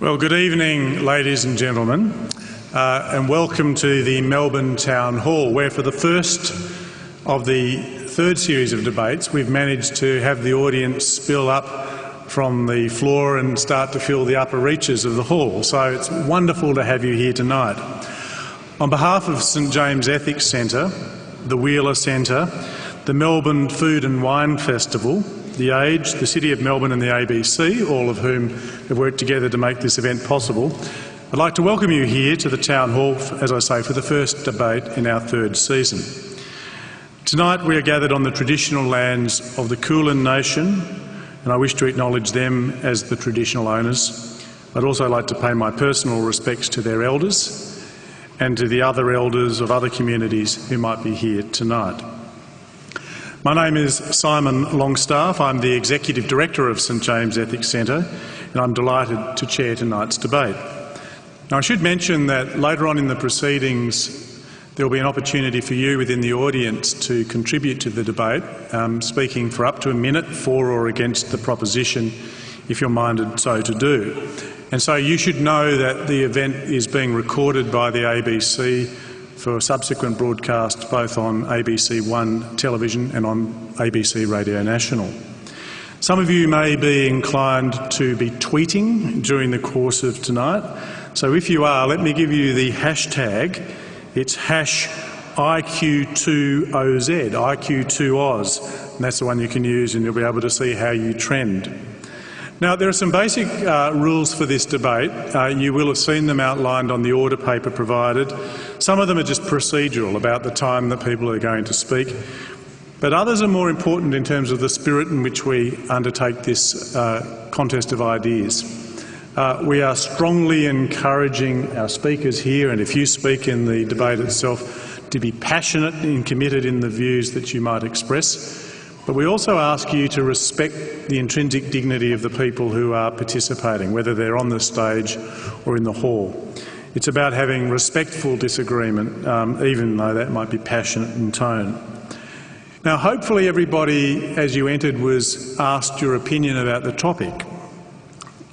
Well, good evening, ladies and gentlemen, and welcome to the Melbourne Town Hall, where for the first of the third series of debates, we've managed to have the audience spill up from the floor and start to fill the upper reaches of the hall. So it's wonderful to have you here tonight. On behalf of St James Ethics Centre, the Wheeler Centre, the Melbourne Food and Wine Festival, The Age, the City of Melbourne and the ABC, all of whom have worked together to make this event possible, I'd like to welcome you here to the Town Hall, as I say, for the first debate in our third season. Tonight we are gathered on the traditional lands of the Kulin Nation, and I wish to acknowledge them as the traditional owners. I'd also like to pay my personal respects to their elders and to the other elders of other communities who might be here tonight. My name is Simon Longstaff. I'm the Executive Director of St James Ethics Centre, and I'm delighted to chair tonight's debate. Now, I should mention that later on in the proceedings there will be an opportunity for you within the audience to contribute to the debate, speaking for up to a minute for or against the proposition if you're minded so to do. And so you should know that the event is being recorded by the ABC for subsequent broadcast both on ABC One television and on ABC Radio National. Some of you may be inclined to be tweeting during the course of tonight, so if you are, let me give you the hashtag. It's #IQ2OZ, IQ2Oz, and that's the one you can use and you'll be able to see how you trend. Now, there are some basic rules for this debate. You will have seen them outlined on the order paper provided. Some of them are just procedural about the time that people are going to speak, but others are more important in terms of the spirit in which we undertake this contest of ideas. We are strongly encouraging our speakers here, and if you speak in the debate itself, to be passionate and committed in the views that you might express. But we also ask you to respect the intrinsic dignity of the people who are participating, whether they're on the stage or in the hall. It's about having respectful disagreement, even though that might be passionate in tone. Now, hopefully everybody, as you entered, was asked your opinion about the topic.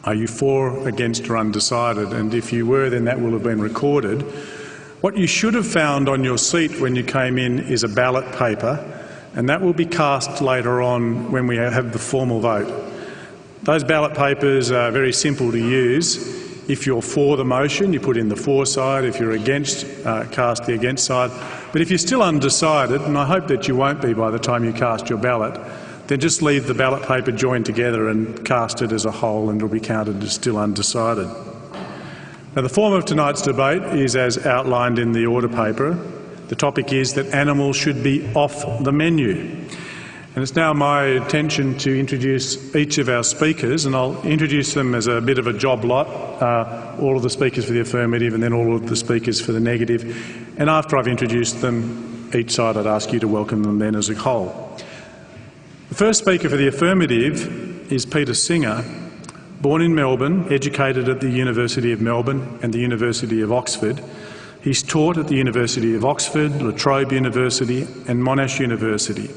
Are you for, against or undecided? And if you were, then that will have been recorded. What you should have found on your seat when you came in is a ballot paper, and that will be cast later on when we have the formal vote. Those ballot papers are very simple to use. If you're for the motion, you put in the for side. If you're against, cast the against side. But if you're still undecided, and I hope that you won't be by the time you cast your ballot, then just leave the ballot paper joined together and cast it as a whole, and it'll be counted as still undecided. Now, the form of tonight's debate is as outlined in the order paper. The topic is that animals should be off the menu. And it's now my intention to introduce each of our speakers, and I'll introduce them as a bit of a job lot, all of the speakers for the affirmative and then all of the speakers for the negative. And after I've introduced them, each side, I'd ask you to welcome them then as a whole. The first speaker for the affirmative is Peter Singer, born in Melbourne, educated at the University of Melbourne and the University of Oxford. He's taught at the University of Oxford, La Trobe University and Monash University.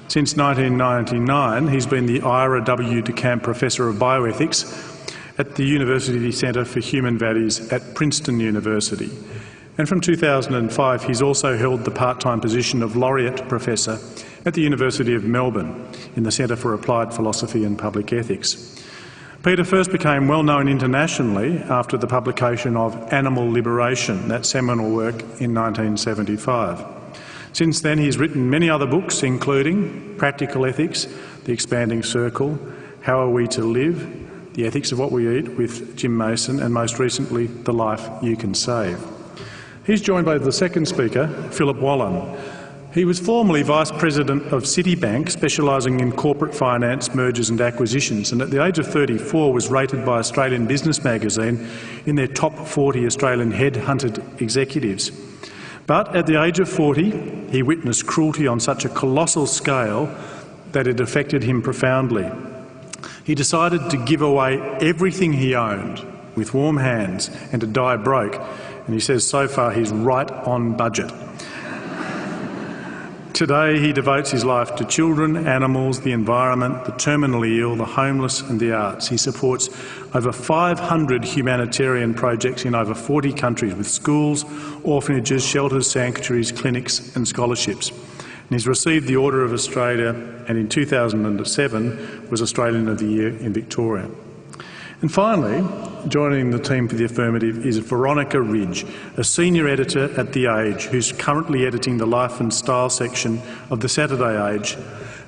Since 1999, he's been the Ira W. DeCamp Professor of Bioethics at the University Centre for Human Values at Princeton University. And from 2005, he's also held the part-time position of Laureate Professor at the University of Melbourne in the Centre for Applied Philosophy and Public Ethics. Peter first became well known internationally after the publication of Animal Liberation, that seminal work in 1975. Since then he's written many other books, including Practical Ethics, The Expanding Circle, How Are We to Live, The Ethics of What We Eat with Jim Mason, and most recently, The Life You Can Save. He's joined by the second speaker, Philip Wallen. He was formerly Vice President of Citibank, specialising in corporate finance, mergers and acquisitions, and at the age of 34 was rated by Australian Business Magazine in their top 40 Australian headhunted executives. But at the age of 40, he witnessed cruelty on such a colossal scale that it affected him profoundly. He decided to give away everything he owned with warm hands and to die broke, and he says so far he's right on budget. Today he devotes his life to children, animals, the environment, the terminally ill, the homeless and the arts. He supports over 500 humanitarian projects in over 40 countries with schools, orphanages, shelters, sanctuaries, clinics and scholarships. And he's received the Order of Australia and in 2007 was Australian of the Year in Victoria. And finally, joining the team for the affirmative is Veronica Ridge, a senior editor at The Age, who's currently editing the Life and Style section of the Saturday Age.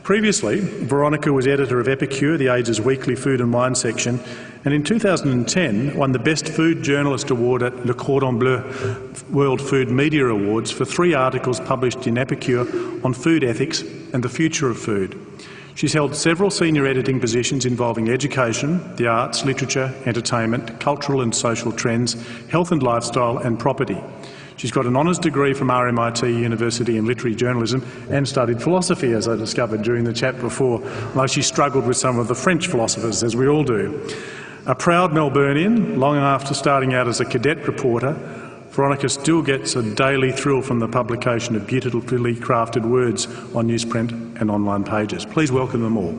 Previously, Veronica was editor of Epicure, The Age's weekly food and wine section, and in 2010 won the Best Food Journalist Award at Le Cordon Bleu World Food Media Awards for 3 articles published in Epicure on food ethics and the future of food. She's held several senior editing positions involving education, the arts, literature, entertainment, cultural and social trends, health and lifestyle and property. She's got an honours degree from RMIT University in literary journalism and studied philosophy, as I discovered during the chat before, although she struggled with some of the French philosophers, as we all do. A proud Melburnian, long after starting out as a cadet reporter, Veronica still gets a daily thrill from the publication of beautifully crafted words on newsprint and online pages. Please welcome them all.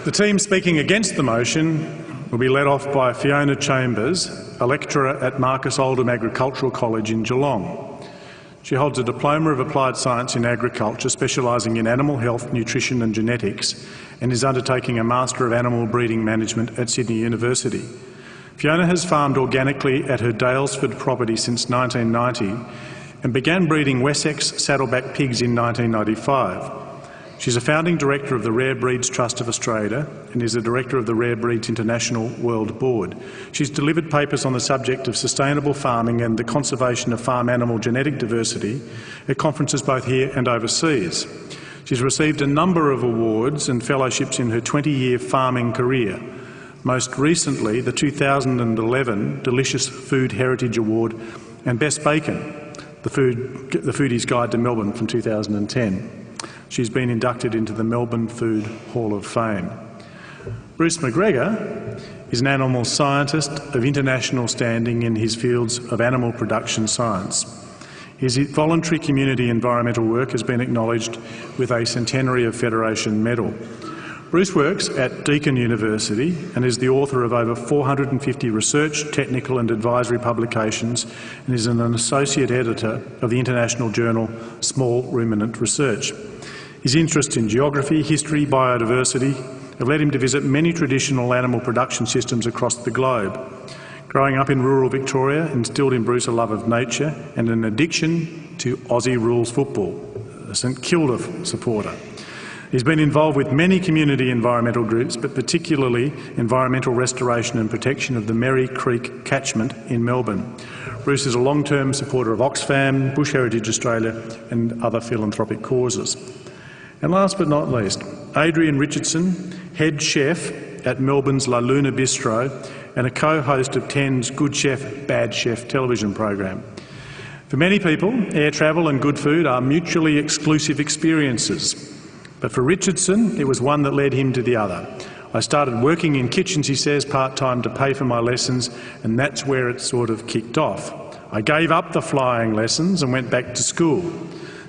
The team speaking against the motion will be led off by Fiona Chambers, a lecturer at Marcus Oldham Agricultural College in Geelong. She holds a Diploma of Applied Science in Agriculture, specialising in animal health, nutrition and genetics, and is undertaking a Master of Animal Breeding Management at Sydney University. Fiona has farmed organically at her Dalesford property since 1990 and began breeding Wessex saddleback pigs in 1995. She's a founding director of the Rare Breeds Trust of Australia and is a director of the Rare Breeds International World Board. She's delivered papers on the subject of sustainable farming and the conservation of farm animal genetic diversity at conferences both here and overseas. She's received a number of awards and fellowships in her 20-year farming career. Most recently, the 2011 Delicious Food Heritage Award and Best Bacon, the Foodie's Guide to Melbourne from 2010. She's been inducted into the Melbourne Food Hall of Fame. Bruce McGregor is an animal scientist of international standing in his fields of animal production science. His voluntary community environmental work has been acknowledged with a Centenary of Federation medal. Bruce works at Deakin University and is the author of over 450 research, technical and advisory publications and is an associate editor of the international journal Small Ruminant Research. His interest in geography, history, biodiversity have led him to visit many traditional animal production systems across the globe. Growing up in rural Victoria instilled in Bruce a love of nature and an addiction to Aussie rules football, a St Kilda supporter. He's been involved with many community environmental groups, but particularly environmental restoration and protection of the Merri Creek catchment in Melbourne. Bruce is a long-term supporter of Oxfam, Bush Heritage Australia and other philanthropic causes. And last but not least, Adrian Richardson, head chef at Melbourne's La Luna Bistro and a co-host of 10's Good Chef, Bad Chef television program. For many people, air travel and good food are mutually exclusive experiences. But for Richardson, it was one that led him to the other. I started working in kitchens, he says, part-time to pay for my lessons, and that's where it sort of kicked off. I gave up the flying lessons and went back to school.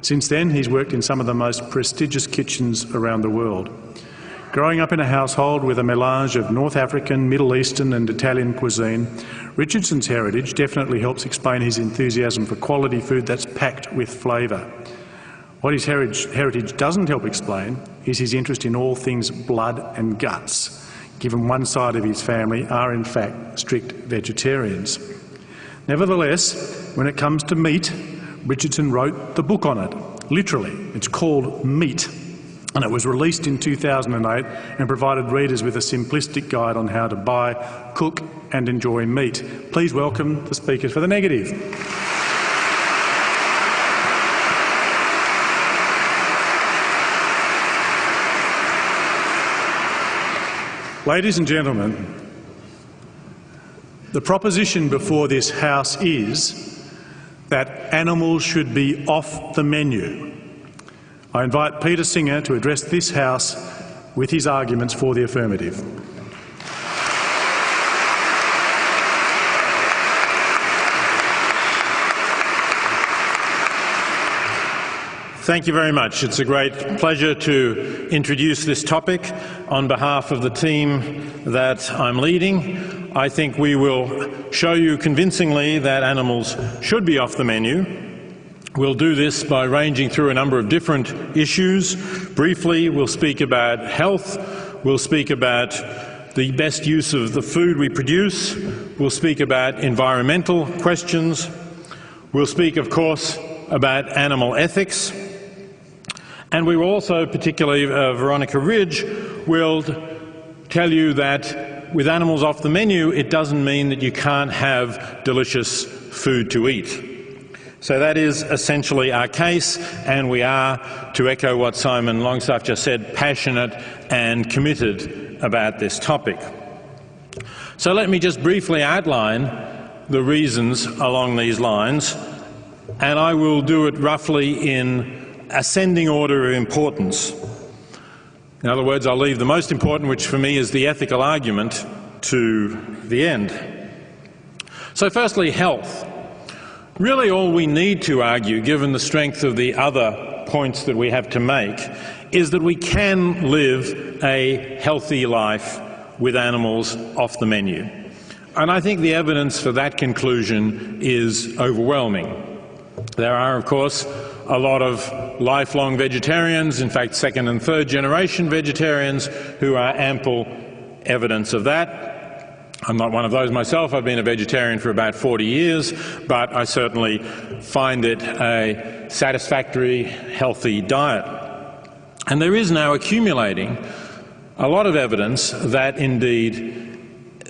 Since then, he's worked in some of the most prestigious kitchens around the world. Growing up in a household with a melange of North African, Middle Eastern and Italian cuisine, Richardson's heritage definitely helps explain his enthusiasm for quality food that's packed with flavour. What his heritage doesn't help explain is his interest in all things blood and guts, given one side of his family are in fact strict vegetarians. Nevertheless, when it comes to meat, Richardson wrote the book on it, literally. It's called Meat, and it was released in 2008 and provided readers with a simplistic guide on how to buy, cook and enjoy meat. Please welcome the speakers for the negative. Ladies and gentlemen, the proposition before this House is that animals should be off the menu. I invite Peter Singer to address this House with his arguments for the affirmative. Thank you very much. It's a great pleasure to introduce this topic on behalf of the team that I'm leading. I think we will show you convincingly that animals should be off the menu. We'll do this by ranging through a number of different issues. Briefly, we'll speak about health. We'll speak about the best use of the food we produce. We'll speak about environmental questions. We'll speak, of course, about animal ethics. And we will also, particularly Veronica Ridge, will tell you that with animals off the menu, it doesn't mean that you can't have delicious food to eat. So that is essentially our case, and we are, to echo what Simon Longstaff just said, passionate and committed about this topic. So let me just briefly outline the reasons along these lines, and I will do it roughly in ascending order of importance. In other words, I'll leave the most important, which for me is the ethical argument, to the end. So firstly, health. Really all we need to argue, given the strength of the other points that we have to make, is that we can live a healthy life with animals off the menu. And I think the evidence for that conclusion is overwhelming. There are, of course, a lot of lifelong vegetarians, in fact second and third generation vegetarians, who are ample evidence of that. I'm not one of those myself. I've been a vegetarian for about 40 years, but I certainly find it a satisfactory, healthy diet. And there is now accumulating a lot of evidence that indeed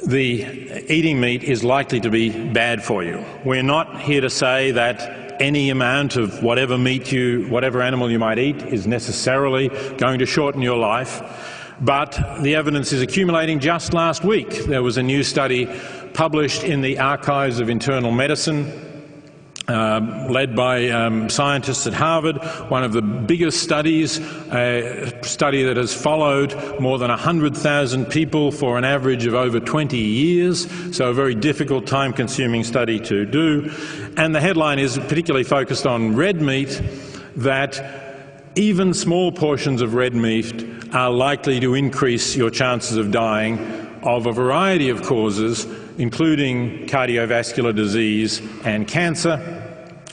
the eating meat is likely to be bad for you. We're not here to say that any amount of whatever animal you might eat is necessarily going to shorten your life, but the evidence is accumulating. Just last week there was a new study published in the Archives of Internal Medicine, led by scientists at Harvard, one of the biggest studies, a study that has followed more than 100,000 people for an average of over 20 years, so a very difficult, time-consuming study to do. And the headline is particularly focused on red meat, that even small portions of red meat are likely to increase your chances of dying of a variety of causes, including cardiovascular disease and cancer.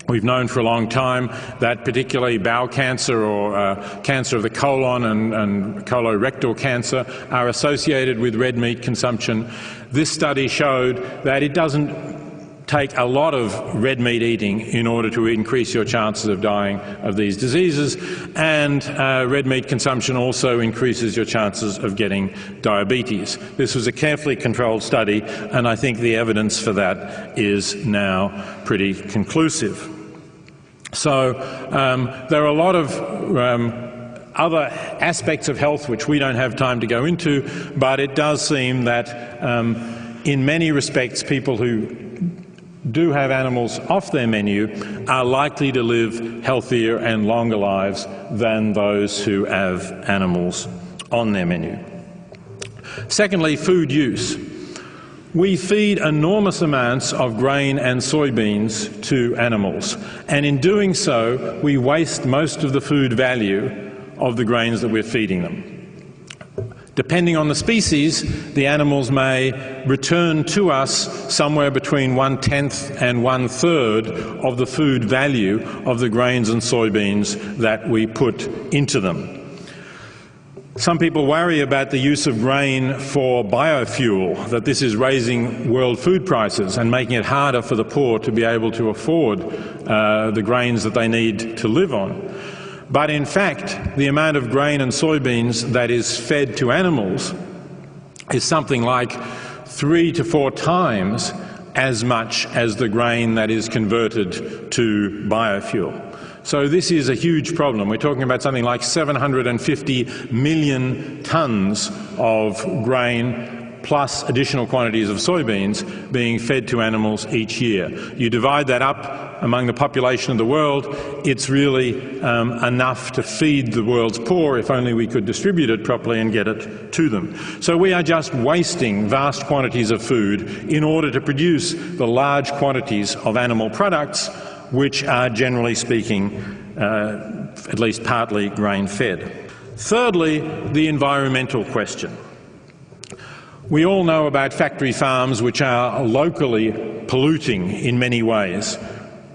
We've known for a long time that particularly bowel cancer or cancer of the colon and colorectal cancer are associated with red meat consumption. This study showed that it doesn't take a lot of red meat eating in order to increase your chances of dying of these diseases, and red meat consumption also increases your chances of getting diabetes. This was a carefully controlled study, and I think the evidence for that is now pretty conclusive. So there are a lot of other aspects of health which we don't have time to go into, but it does seem that in many respects people who do have animals off their menu are likely to live healthier and longer lives than those who have animals on their menu. Secondly, food use. We feed enormous amounts of grain and soybeans to animals, and in doing so we waste most of the food value of the grains that we're feeding them. Depending on the species, the animals may return to us somewhere between 1/10 and 1/3 of the food value of the grains and soybeans that we put into them. Some people worry about the use of grain for biofuel, that this is raising world food prices and making it harder for the poor to be able to afford the grains that they need to live on. But in fact, the amount of grain and soybeans that is fed to animals is something like 3 to 4 times as much as the grain that is converted to biofuel. So this is a huge problem. We're talking about something like 750 million tonnes of grain plus additional quantities of soybeans being fed to animals each year. You divide that up among the population of the world, it's really enough to feed the world's poor if only we could distribute it properly and get it to them. So we are just wasting vast quantities of food in order to produce the large quantities of animal products which are, generally speaking, at least partly grain-fed. Thirdly, the environmental question. We all know about factory farms which are locally polluting in many ways,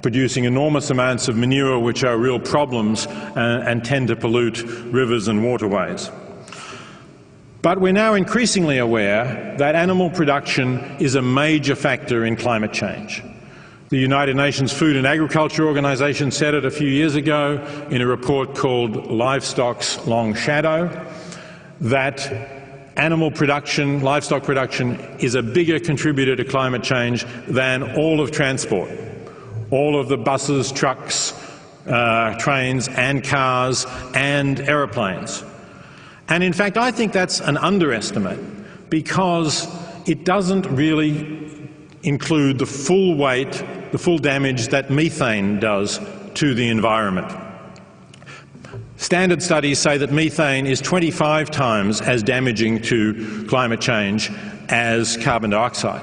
producing enormous amounts of manure which are real problems and tend to pollute rivers and waterways. But we're now increasingly aware that animal production is a major factor in climate change. The United Nations Food and Agriculture Organization said it a few years ago in a report called Livestock's Long Shadow, that animal production, livestock production, is a bigger contributor to climate change than all of transport. All of the buses, trucks, trains and cars and aeroplanes. And in fact, I think that's an underestimate because it doesn't really include the full weight, the full damage that methane does to the environment. Standard studies say that methane is 25 times as damaging to climate change as carbon dioxide.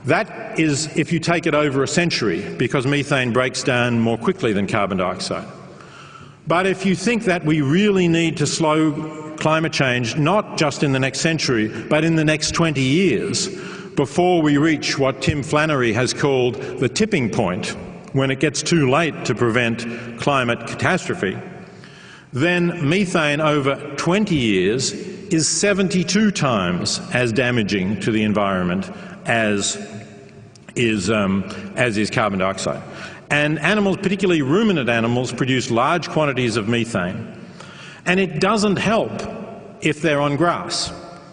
That is if you take it over a century, because methane breaks down more quickly than carbon dioxide. But if you think that we really need to slow climate change, not just in the next century, but in the next 20 years, before we reach what Tim Flannery has called the tipping point, when it gets too late to prevent climate catastrophe, then methane over 20 years is 72 times as damaging to the environment as is carbon dioxide. And animals, particularly ruminant animals, produce large quantities of methane. And it doesn't help if they're on grass.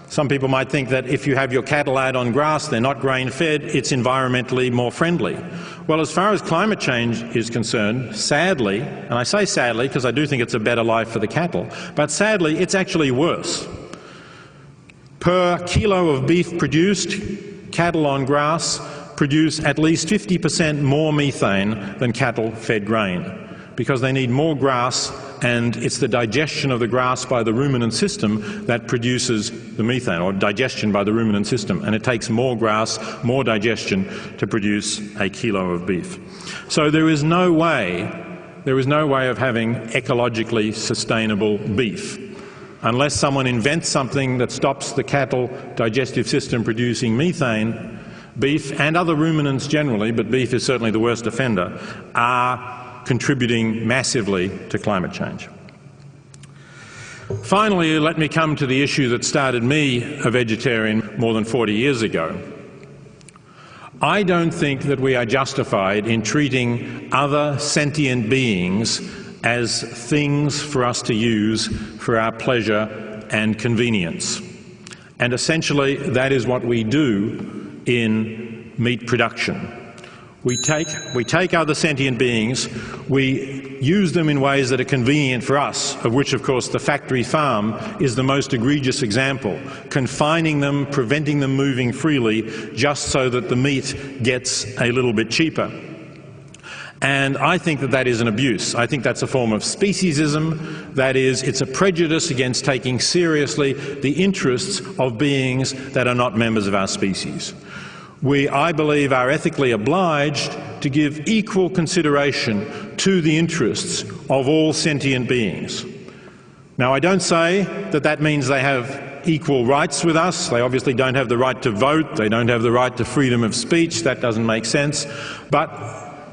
Some people might think that if you have your cattle out on grass, they're not grain-fed, it's environmentally more friendly. Well, as far as climate change is concerned, sadly, and I say sadly because I do think it's a better life for the cattle, but sadly, it's actually worse. Per kilo of beef produced, cattle on grass produce at least 50% more methane than cattle fed grain, because they need more grass, and it's the digestion of the grass by the ruminant system that produces the methane, or digestion by the ruminant system, and it takes more grass, more digestion to produce a kilo of beef. So there is no way of having ecologically sustainable beef unless someone invents something that stops the cattle digestive system producing methane. Beef and other ruminants generally, but beef is certainly the worst offender, are contributing massively to climate change. Finally, let me come to the issue that started me a vegetarian more than 40 years ago. I don't think that we are justified in treating other sentient beings as things for us to use for our pleasure and convenience. And essentially, that is what we do in meat production. We take other sentient beings, we use them in ways that are convenient for us, of which, of course, the factory farm is the most egregious example, confining them, preventing them moving freely, just so that the meat gets a little bit cheaper. And I think that that is an abuse. I think that's a form of speciesism. That is, it's a prejudice against taking seriously the interests of beings that are not members of our species. We, I believe, are ethically obliged to give equal consideration to the interests of all sentient beings. Now, I don't say that that means they have equal rights with us. They obviously don't have the right to vote. They don't have the right to freedom of speech. That doesn't make sense. But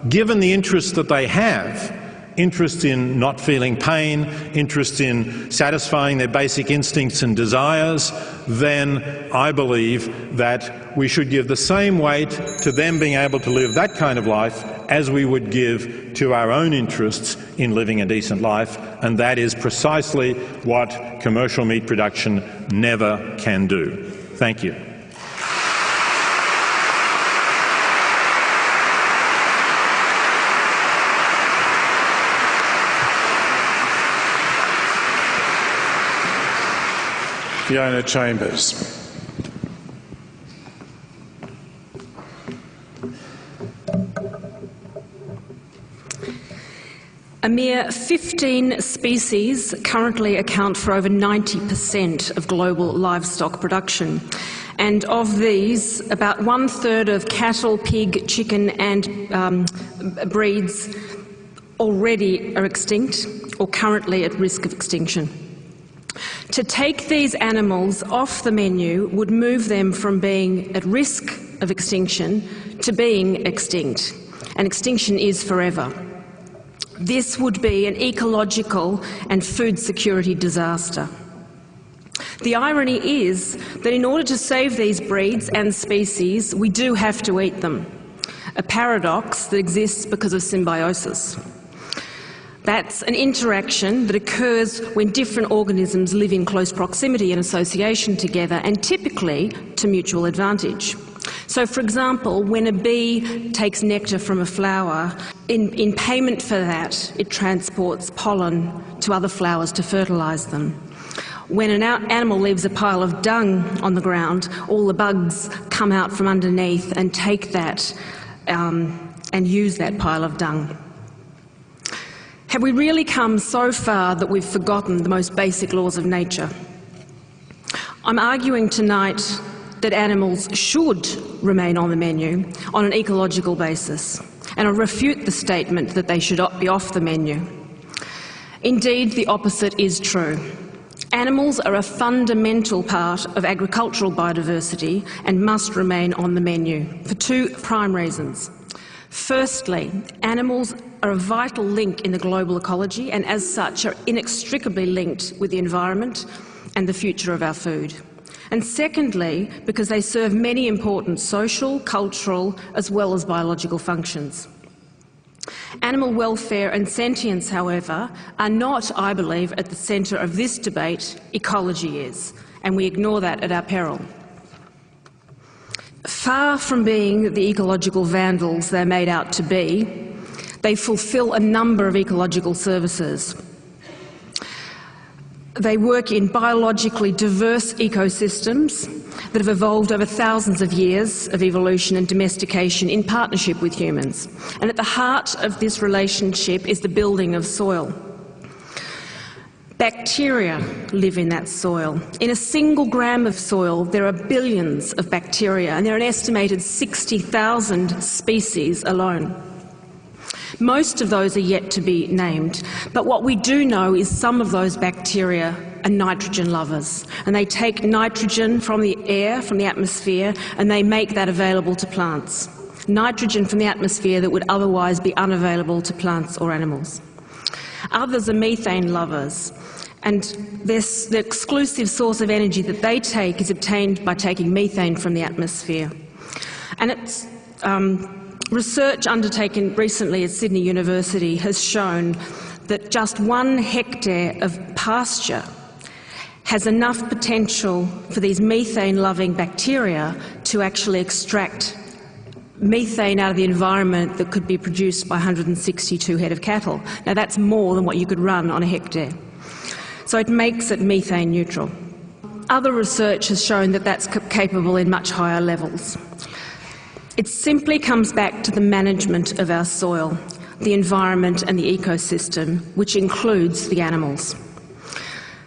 given the interests that they have, interests in not feeling pain, interests in satisfying their basic instincts and desires, then I believe that we should give the same weight to them being able to live that kind of life as we would give to our own interests in living a decent life, and that is precisely what commercial meat production never can do. Thank you. Fiona Chambers. A mere 15 species currently account for over 90% of global livestock production. And of these, about 1/3 of cattle, pig, chicken and breeds already are extinct or currently at risk of extinction. To take these animals off the menu would move them from being at risk of extinction to being extinct. And extinction is forever. This would be an ecological and food security disaster. The irony is that in order to save these breeds and species, we do have to eat them, a paradox that exists because of symbiosis. That's an interaction that occurs when different organisms live in close proximity and association together, and typically to mutual advantage. So, for example, when a bee takes nectar from a flower, in payment for that, it transports pollen to other flowers to fertilise them. When an animal leaves a pile of dung on the ground, all the bugs come out from underneath and take that and use that pile of dung. Have we really come so far that we've forgotten the most basic laws of nature? I'm arguing tonight that animals should remain on the menu on an ecological basis, and I refute the statement that they should be off the menu. Indeed, the opposite is true. Animals are a fundamental part of agricultural biodiversity and must remain on the menu for two prime reasons. Firstly, animals are a vital link in the global ecology and as such are inextricably linked with the environment and the future of our food. And secondly, because they serve many important social, cultural, as well as biological functions. Animal welfare and sentience, however, are not, I believe, at the centre of this debate. Ecology is, and we ignore that at our peril. Far from being the ecological vandals they're made out to be, they fulfil a number of ecological services. They work in biologically diverse ecosystems that have evolved over thousands of years of evolution and domestication in partnership with humans. And at the heart of this relationship is the building of soil. Bacteria live in that soil. In a single gram of soil, there are billions of bacteria, and there are an estimated 60,000 species alone. Most of those are yet to be named, but what we do know is some of those bacteria are nitrogen lovers, and they take nitrogen from the air, from the atmosphere, and they make that available to plants. Nitrogen from the atmosphere that would otherwise be unavailable to plants or animals. Others are methane lovers, and the exclusive source of energy that they take is obtained by taking methane from the atmosphere. And it's research undertaken recently at Sydney University has shown that just 1 hectare of pasture has enough potential for these methane-loving bacteria to actually extract methane out of the environment that could be produced by 162 head of cattle. Now that's more than what you could run on a hectare. So it makes it methane neutral. Other research has shown that that's capable in much higher levels. It simply comes back to the management of our soil, the environment and the ecosystem, which includes the animals.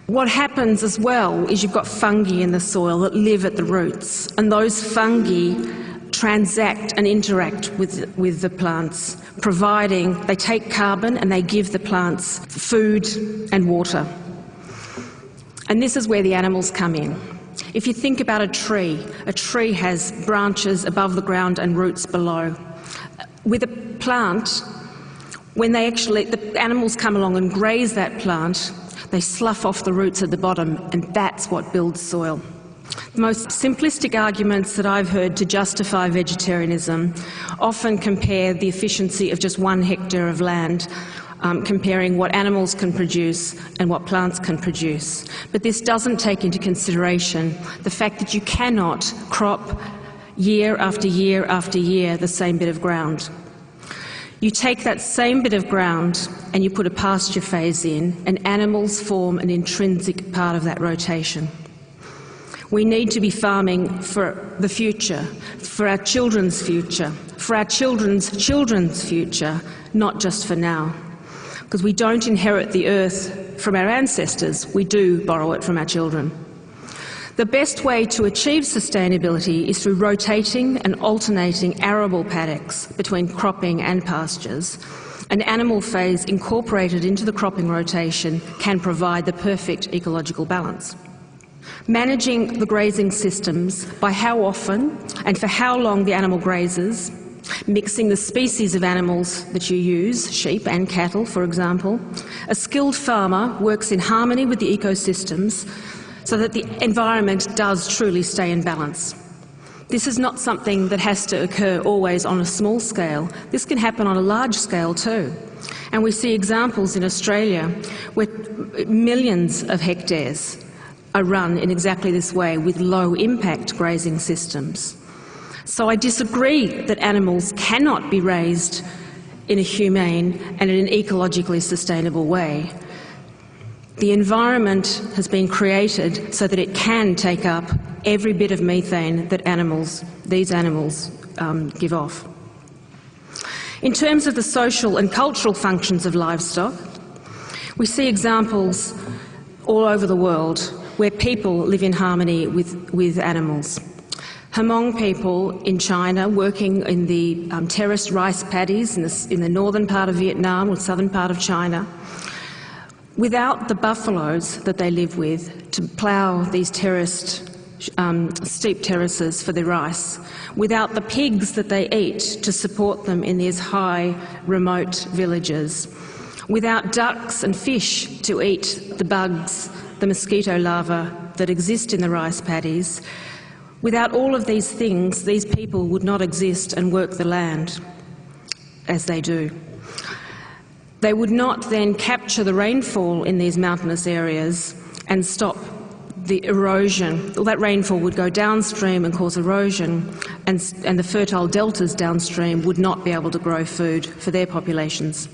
What happens as well is you've got fungi in the soil that live at the roots, and those fungi transact and interact with the plants, providing they take carbon and they give the plants food and water. And this is where the animals come in. If you think about a tree has branches above the ground and roots below. With a plant, when the animals come along and graze that plant, they slough off the roots at the bottom, and that's what builds soil. The most simplistic arguments that I've heard to justify vegetarianism often compare the efficiency of just 1 hectare of land, comparing what animals can produce and what plants can produce. But this doesn't take into consideration the fact that you cannot crop year after year after year the same bit of ground. You take that same bit of ground and you put a pasture phase in, and animals form an intrinsic part of that rotation. We need to be farming for the future, for our children's future, for our children's children's future, not just for now. Because we don't inherit the earth from our ancestors, we do borrow it from our children. The best way to achieve sustainability is through rotating and alternating arable paddocks between cropping and pastures. An animal phase incorporated into the cropping rotation can provide the perfect ecological balance. Managing the grazing systems by how often and for how long the animal grazes, mixing the species of animals that you use, sheep and cattle for example. A skilled farmer works in harmony with the ecosystems so that the environment does truly stay in balance. This is not something that has to occur always on a small scale. This can happen on a large scale too. And we see examples in Australia where millions of hectares are run in exactly this way with low impact grazing systems. So I disagree that animals cannot be raised in a humane and in an ecologically sustainable way. The environment has been created so that it can take up every bit of methane that these animals give off. In terms of the social and cultural functions of livestock, we see examples all over the world where people live in harmony with animals. Hmong people in China working in the terraced rice paddies in the northern part of Vietnam or southern part of China, without the buffaloes that they live with to plough these terraced steep terraces for their rice, without the pigs that they eat to support them in these high remote villages, without ducks and fish to eat the bugs, the mosquito larvae that exist in the rice paddies, without all of these things, these people would not exist and work the land as they do. They would not then capture the rainfall in these mountainous areas and stop the erosion. All that rainfall would go downstream and cause erosion, and the fertile deltas downstream would not be able to grow food for their populations.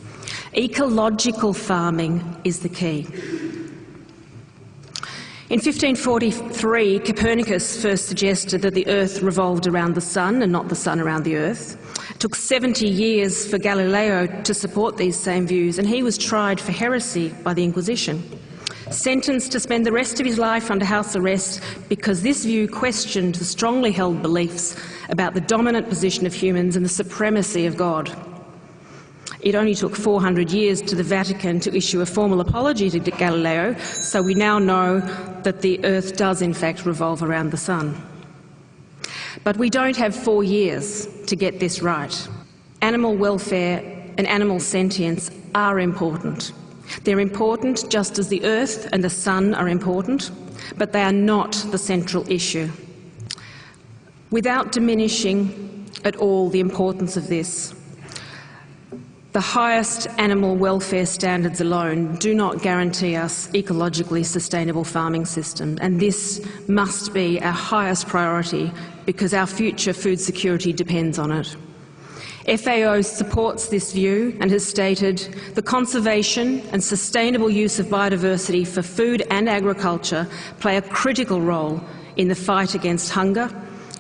Ecological farming is the key. In 1543, Copernicus first suggested that the Earth revolved around the Sun and not the Sun around the Earth. It took 70 years for Galileo to support these same views, and he was tried for heresy by the Inquisition, sentenced to spend the rest of his life under house arrest because this view questioned the strongly held beliefs about the dominant position of humans and the supremacy of God. It only took 400 years to the Vatican to issue a formal apology to Galileo, so we now know that the Earth does in fact revolve around the Sun. But we don't have 4 years to get this right. Animal welfare and animal sentience are important. They're important just as the Earth and the Sun are important, but they are not the central issue. Without diminishing at all the importance of this, the highest animal welfare standards alone do not guarantee us ecologically sustainable farming systems, and this must be our highest priority because our future food security depends on it. FAO supports this view and has stated the conservation and sustainable use of biodiversity for food and agriculture play a critical role in the fight against hunger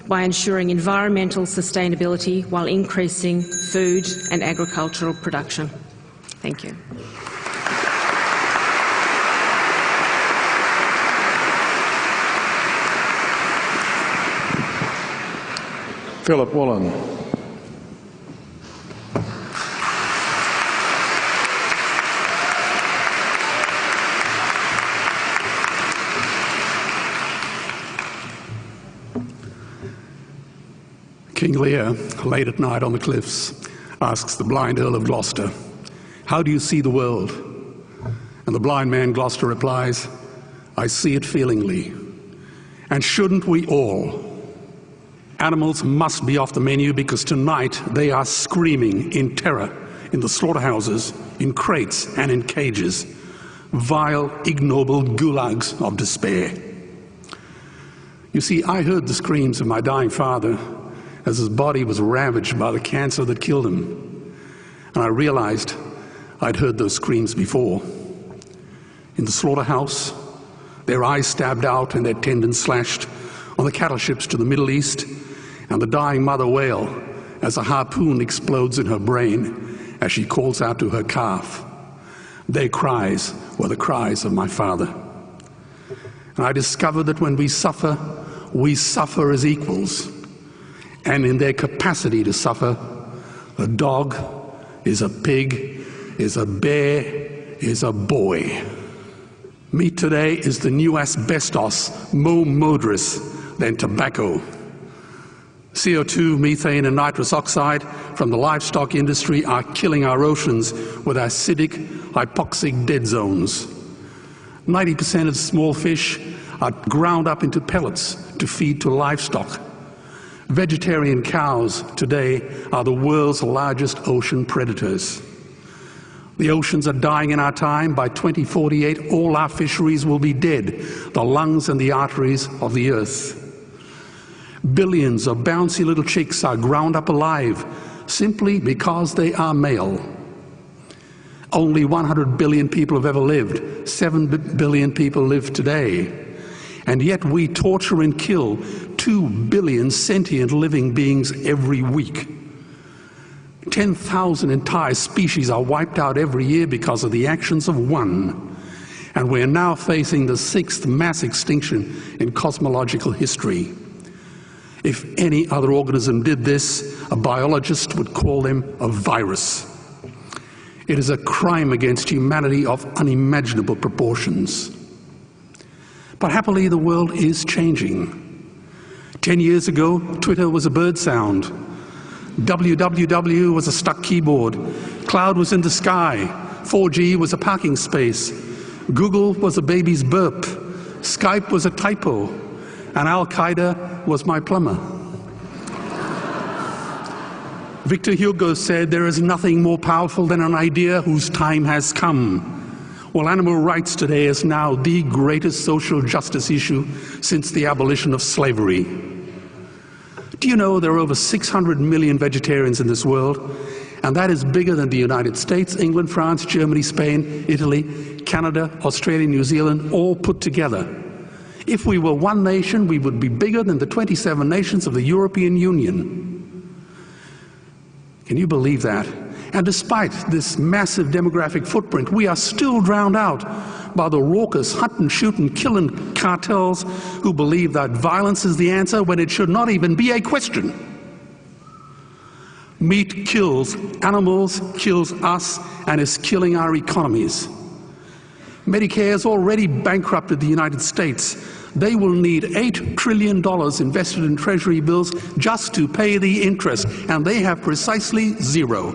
by ensuring environmental sustainability while increasing food and agricultural production. Thank you. Philip Wollen. King Lear, late at night on the cliffs, asks the blind Earl of Gloucester, "How do you see the world?" And the blind man Gloucester replies, "I see it feelingly. And shouldn't we all? Animals must be off the menu because tonight they are screaming in terror in the slaughterhouses, in crates and in cages, vile, ignoble gulags of despair." You see, I heard the screams of my dying father as his body was ravaged by the cancer that killed him. And I realized I'd heard those screams before. In the slaughterhouse, their eyes stabbed out and their tendons slashed, on the cattle ships to the Middle East, and the dying mother whale as a harpoon explodes in her brain as she calls out to her calf. Their cries were the cries of my father. And I discovered that when we suffer as equals. And in their capacity to suffer, a dog is a pig, is a bear, is a boy. Meat today is the new asbestos, more murderous than tobacco. CO2, methane and nitrous oxide from the livestock industry are killing our oceans with acidic, hypoxic dead zones. 90% of small fish are ground up into pellets to feed to livestock. Vegetarian cows today are the world's largest ocean predators. The oceans are dying in our time. By 2048, all our fisheries will be dead, the lungs and the arteries of the earth. Billions of bouncy little chicks are ground up alive simply because they are male. Only 100 billion people have ever lived. 7 billion people live today. And yet we torture and kill 2 billion sentient living beings every week. 10,000 entire species are wiped out every year because of the actions of one. And we're now facing the 6th mass extinction in cosmological history. If any other organism did this, a biologist would call them a virus. It is a crime against humanity of unimaginable proportions. But happily, the world is changing. 10 years ago, Twitter was a bird sound. www was a stuck keyboard. Cloud was in the sky. 4G was a parking space. Google was a baby's burp. Skype was a typo. And Al-Qaeda was my plumber. Victor Hugo said, "There is nothing more powerful than an idea whose time has come." Well, animal rights today is now the greatest social justice issue since the abolition of slavery. Do you know there are over 600 million vegetarians in this world? And that is bigger than the United States, England, France, Germany, Spain, Italy, Canada, Australia, New Zealand, all put together. If we were one nation, we would be bigger than the 27 nations of the European Union. Can you believe that? And despite this massive demographic footprint, we are still drowned out by the raucous hunt and shoot and killing cartels who believe that violence is the answer when it should not even be a question. Meat kills animals, kills us, and is killing our economies. Medicare has already bankrupted the United States. They will need $8 trillion invested in treasury bills just to pay the interest, and they have precisely zero.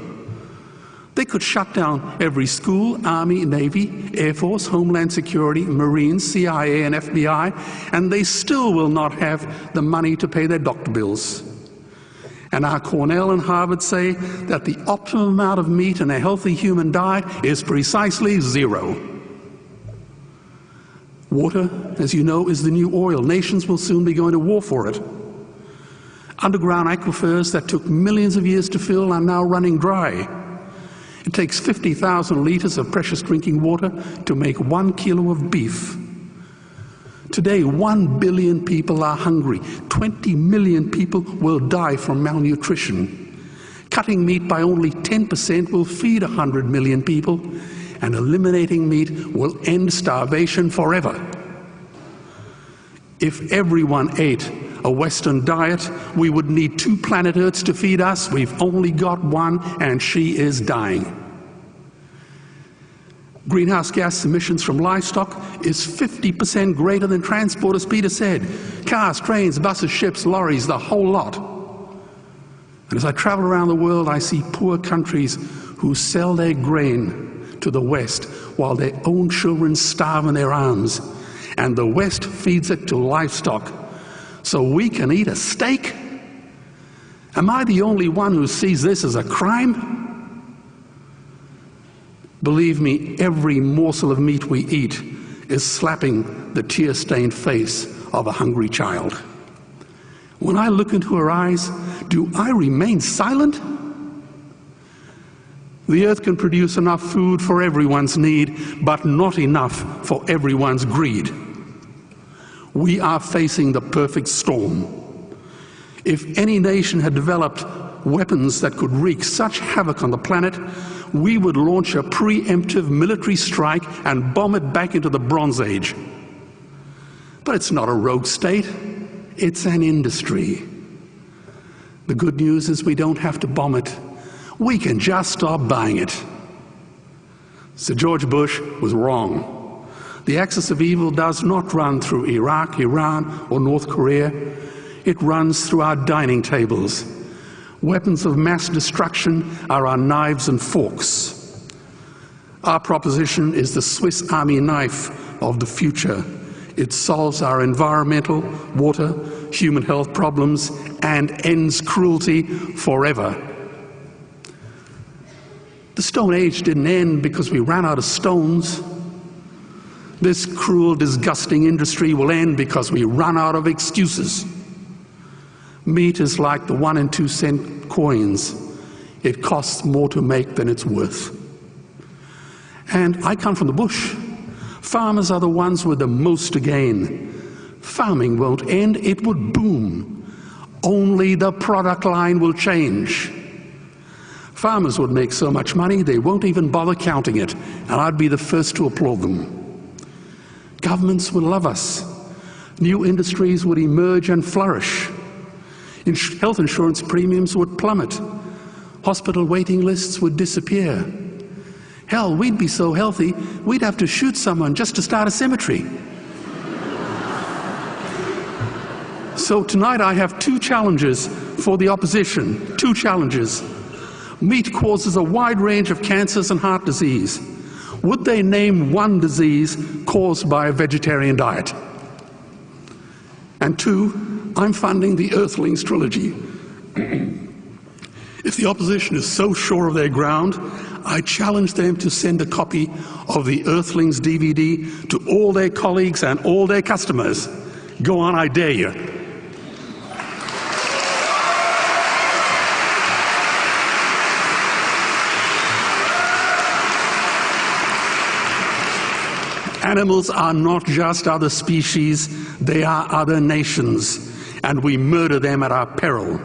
They could shut down every school, Army, Navy, Air Force, Homeland Security, Marines, CIA, and FBI, and they still will not have the money to pay their doctor bills. And our Cornell and Harvard say that the optimum amount of meat in a healthy human diet is precisely zero. Water, as you know, is the new oil. Nations will soon be going to war for it. Underground aquifers that took millions of years to fill are now running dry. It takes 50,000 liters of precious drinking water to make 1 kilo of beef. Today, 1 billion people are hungry. 20 million people will die from malnutrition. Cutting meat by only 10% will feed 100 million people, and eliminating meat will end starvation forever. If everyone ate a Western diet, we would need 2 planet Earths to feed us. We've only got one, and she is dying. Greenhouse gas emissions from livestock is 50% greater than transport, as Peter said. Cars, trains, buses, ships, lorries, the whole lot. And as I travel around the world, I see poor countries who sell their grain to the West while their own children starve in their arms. And the West feeds it to livestock so we can eat a steak? Am I the only one who sees this as a crime? Believe me, every morsel of meat we eat is slapping the tear-stained face of a hungry child. When I look into her eyes, do I remain silent? The earth can produce enough food for everyone's need, but not enough for everyone's greed. We are facing the perfect storm. If any nation had developed weapons that could wreak such havoc on the planet, we would launch a preemptive military strike and bomb it back into the Bronze Age. But it's not a rogue state, it's an industry. The good news is we don't have to bomb it. We can just stop buying it. Sir George Bush was wrong. The axis of evil does not run through Iraq, Iran, or North Korea. It runs through our dining tables. Weapons of mass destruction are our knives and forks. Our proposition is the Swiss Army knife of the future. It solves our environmental, water, human health problems and ends cruelty forever. The Stone Age didn't end because we ran out of stones. This cruel, disgusting industry will end because we run out of excuses. Meat is like the 1 and 2 cent coins. It costs more to make than it's worth. And I come from the bush. Farmers are the ones with the most to gain. Farming won't end, it would boom. Only the product line will change. Farmers would make so much money they won't even bother counting it, and I'd be the first to applaud them. Governments would love us. New industries would emerge and flourish. Health insurance premiums would plummet. Hospital waiting lists would disappear. Hell, we'd be so healthy, we'd have to shoot someone just to start a cemetery. So tonight I have 2 challenges for the opposition. 2 challenges. Meat causes a wide range of cancers and heart disease. Would they name one disease caused by a vegetarian diet? And 2, I'm funding the Earthlings trilogy. If the opposition is so sure of their ground, I challenge them to send a copy of the Earthlings DVD to all their colleagues and all their customers. Go on, I dare you. Animals are not just other species, they are other nations, and we murder them at our peril.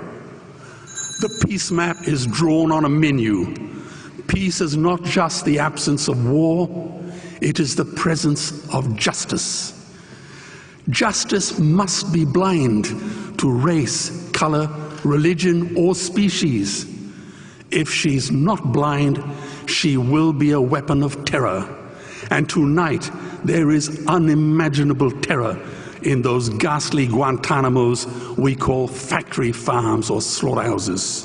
The peace map is drawn on a menu. Peace is not just the absence of war, it is the presence of justice. Justice must be blind to race, color, religion, or species. If she's not blind, she will be a weapon of terror. And tonight, there is unimaginable terror in those ghastly Guantanamos we call factory farms or slaughterhouses.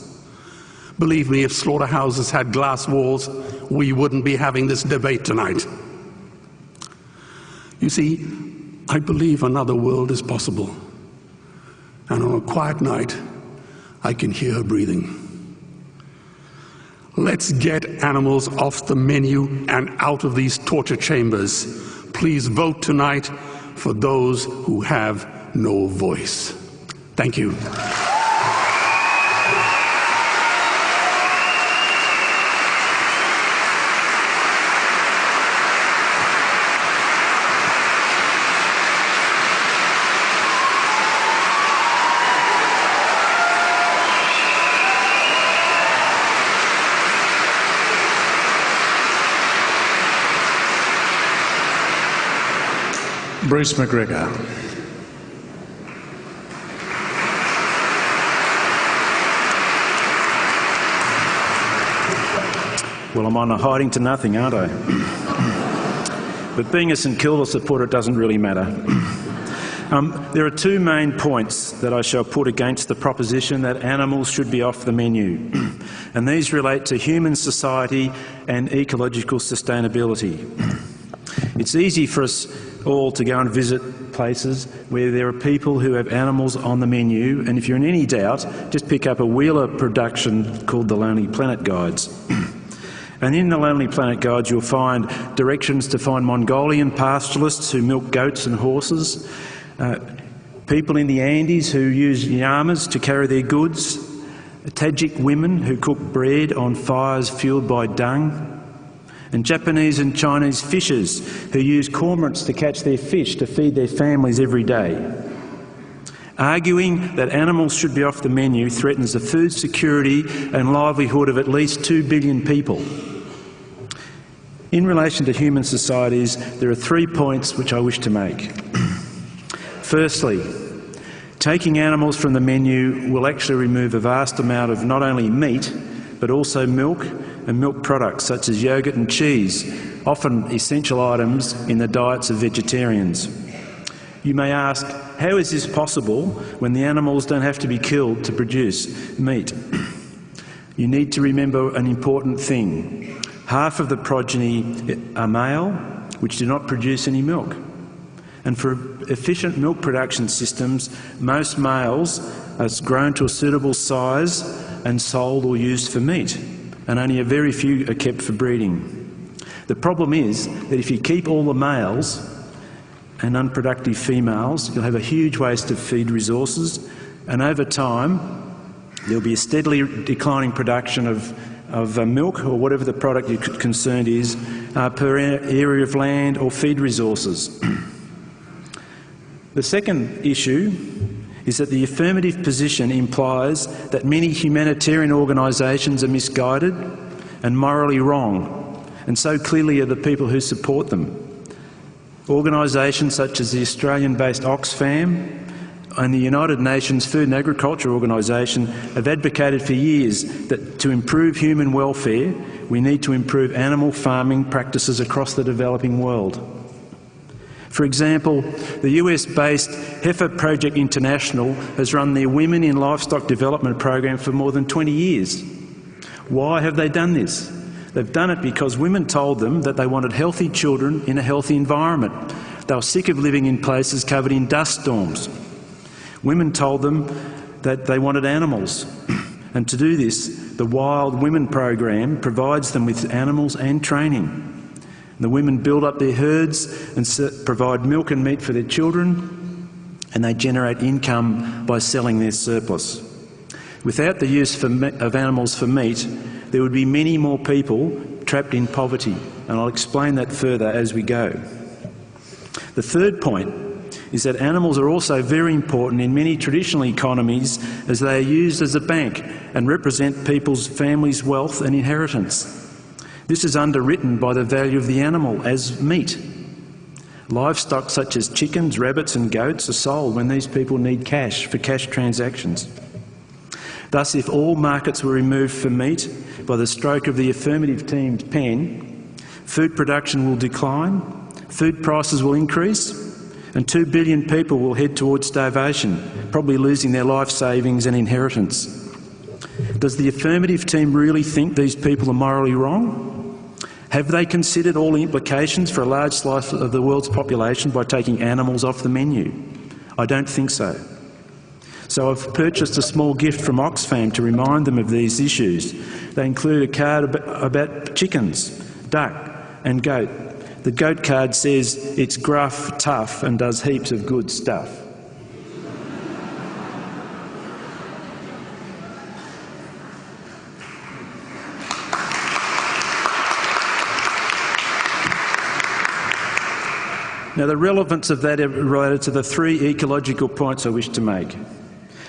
Believe me, if slaughterhouses had glass walls, we wouldn't be having this debate tonight. You see, I believe another world is possible. And on a quiet night, I can hear her breathing. Let's get animals off the menu and out of these torture chambers. Please vote tonight for those who have no voice. Thank you. Bruce McGregor. Well, I'm on a hiding to nothing, aren't I? But being a St Kilda supporter, it doesn't really matter. There are 2 main points that I shall put against the proposition that animals should be off the menu. And these relate to human society and ecological sustainability. It's easy for us all to go and visit places where there are people who have animals on the menu, and if you're in any doubt, just pick up a Wheeler production called the Lonely Planet Guides. And in the Lonely Planet Guides you'll find directions to find Mongolian pastoralists who milk goats and horses, people in the Andes who use llamas to carry their goods, Tajik women who cook bread on fires fueled by dung, and Japanese and Chinese fishers who use cormorants to catch their fish to feed their families every day. Arguing that animals should be off the menu threatens the food security and livelihood of at least 2 billion people. In relation to human societies, there are 3 points which I wish to make. Firstly, taking animals from the menu will actually remove a vast amount of not only meat, but also milk and milk products such as yogurt and cheese, often essential items in the diets of vegetarians. You may ask, how is this possible when the animals don't have to be killed to produce meat? You need to remember an important thing. Half of the progeny are male, which do not produce any milk. And for efficient milk production systems, most males are grown to a suitable size and sold or used for meat, and only a very few are kept for breeding. The problem is that if you keep all the males and unproductive females, you'll have a huge waste of feed resources, and over time there'll be a steadily declining production of milk or whatever the product you're concerned is per area of land or feed resources. The second issue is that the affirmative position implies that many humanitarian organisations are misguided and morally wrong, and so clearly are the people who support them. Organisations such as the Australian-based Oxfam and the United Nations Food and Agriculture Organisation have advocated for years that to improve human welfare, we need to improve animal farming practices across the developing world. For example, the US-based Heifer Project International has run their Women in Livestock Development program for more than 20 years. Why have they done this? They've done it because women told them that they wanted healthy children in a healthy environment. They were sick of living in places covered in dust storms. Women told them that they wanted animals. And to do this, the Wild Women program provides them with animals and training. The women build up their herds and provide milk and meat for their children, and they generate income by selling their surplus. Without the use of animals for meat, there would be many more people trapped in poverty, and I'll explain that further as we go. The third point is that animals are also very important in many traditional economies as they are used as a bank and represent people's families' wealth and inheritance. This is underwritten by the value of the animal as meat. Livestock such as chickens, rabbits and goats are sold when these people need cash for cash transactions. Thus, if all markets were removed for meat by the stroke of the affirmative team's pen, food production will decline, food prices will increase, and 2 billion people will head towards starvation, probably losing their life savings and inheritance. Does the affirmative team really think these people are morally wrong? Have they considered all the implications for a large slice of the world's population by taking animals off the menu? I don't think so. So I've purchased a small gift from Oxfam to remind them of these issues. They include a card about chickens, duck and goat. The goat card says it's gruff, tough and does heaps of good stuff. Now, the relevance of that is related to the 3 ecological points I wish to make.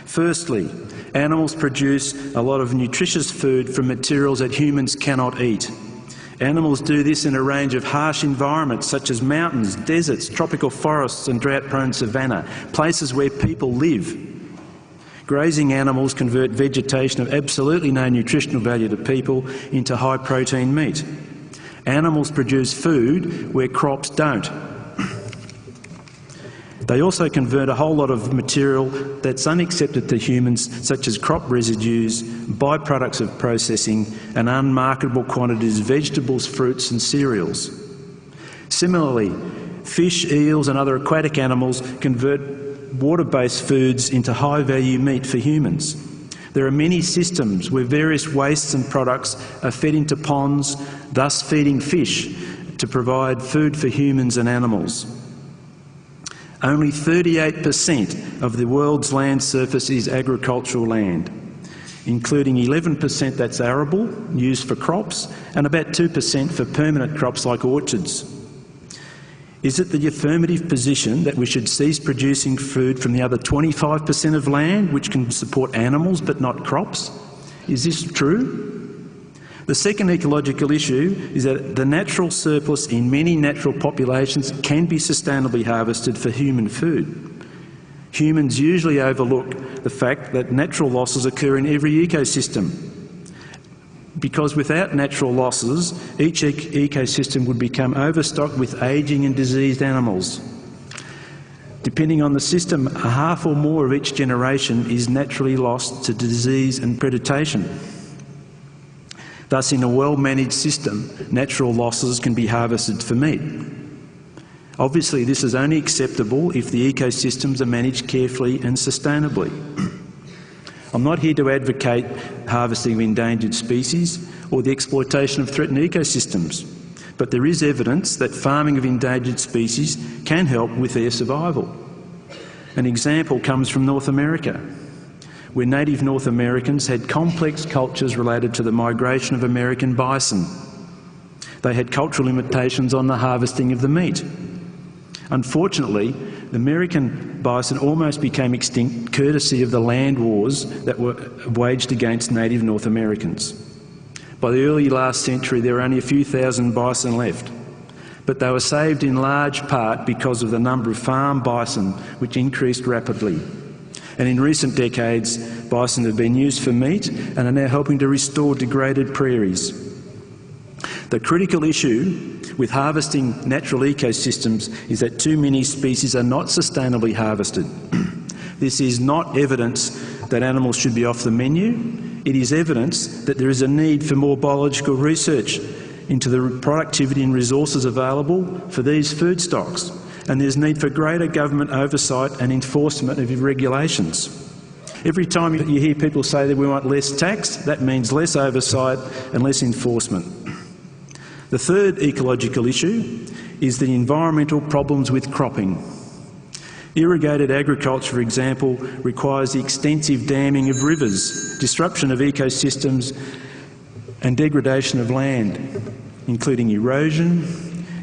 Firstly, animals produce a lot of nutritious food from materials that humans cannot eat. Animals do this in a range of harsh environments such as mountains, deserts, tropical forests and drought-prone savanna, places where people live. Grazing animals convert vegetation of absolutely no nutritional value to people into high-protein meat. Animals produce food where crops don't. They also convert a whole lot of material that's unaccepted to humans, such as crop residues, byproducts of processing, and unmarketable quantities of vegetables, fruits and cereals. Similarly, fish, eels and other aquatic animals convert water-based foods into high-value meat for humans. There are many systems where various wastes and products are fed into ponds, thus feeding fish to provide food for humans and animals. Only 38% of the world's land surface is agricultural land. including 11% that's arable, used for crops, and about 2% for permanent crops like orchards. Is it the affirmative position that we should cease producing food from the other 25% of land which can support animals but not crops? Is this true? The second ecological issue is that the natural surplus in many natural populations can be sustainably harvested for human food. Humans usually overlook the fact that natural losses occur in every ecosystem, because without natural losses, each ecosystem would become overstocked with ageing and diseased animals. Depending on the system, a half or more of each generation is naturally lost to disease and predation. Thus, in a well-managed system, natural losses can be harvested for meat. Obviously, this is only acceptable if the ecosystems are managed carefully and sustainably. I'm not here to advocate harvesting of endangered species or the exploitation of threatened ecosystems, but there is evidence that farming of endangered species can help with their survival. An example comes from North America, where native North Americans had complex cultures related to the migration of American bison. They had cultural limitations on the harvesting of the meat. Unfortunately, the American bison almost became extinct courtesy of the land wars that were waged against native North Americans. By the early last century, there were only a few thousand bison left, but they were saved in large part because of the number of farm bison, which increased rapidly. And in recent decades, bison have been used for meat and are now helping to restore degraded prairies. The critical issue with harvesting natural ecosystems is that too many species are not sustainably harvested. This is not evidence that animals should be off the menu. It is evidence that there is a need for more biological research into the productivity and resources available for these food stocks, and there's need for greater government oversight and enforcement of regulations. Every time you hear people say that we want less tax, that means less oversight and less enforcement. The third ecological issue is the environmental problems with cropping. Irrigated agriculture, for example, requires the extensive damming of rivers, disruption of ecosystems and degradation of land, including erosion,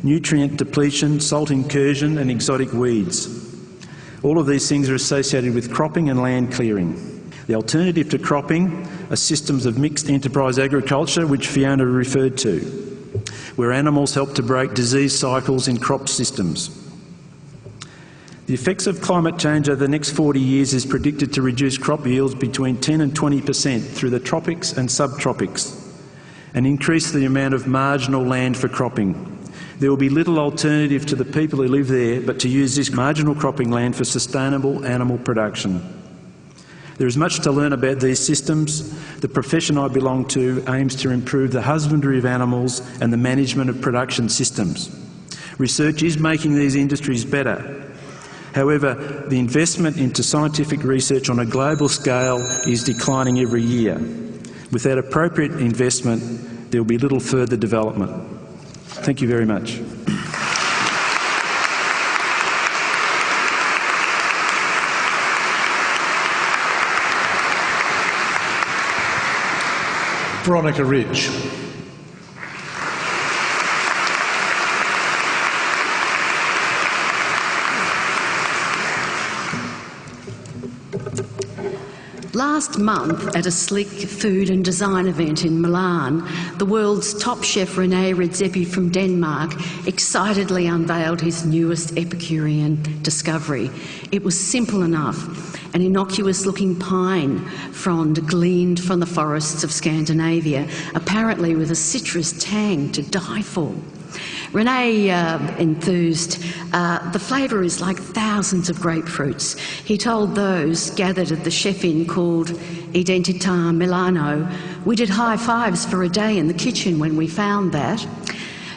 nutrient depletion, salt incursion and exotic weeds. All of these things are associated with cropping and land clearing. The alternative to cropping are systems of mixed enterprise agriculture, which Fiona referred to, where animals help to break disease cycles in crop systems. The effects of climate change over the next 40 years is predicted to reduce crop yields between 10 and 20% through the tropics and subtropics, and increase the amount of marginal land for cropping. There will be little alternative to the people who live there but to use this marginal cropping land for sustainable animal production. There is much to learn about these systems. The profession I belong to aims to improve the husbandry of animals and the management of production systems. Research is making these industries better. However, the investment into scientific research on a global scale is declining every year. Without appropriate investment, there will be little further development. Thank you very much. Veronica Ridge. Last month, at a slick food and design event in Milan, the world's top chef René Redzepi from Denmark excitedly unveiled his newest Epicurean discovery. It was simple enough, an innocuous-looking pine frond gleaned from the forests of Scandinavia, apparently with a citrus tang to die for. René enthused, the flavour is like thousands of grapefruits. He told those gathered at the chef-in called Identità Milano, "We did high fives for a day in the kitchen when we found that."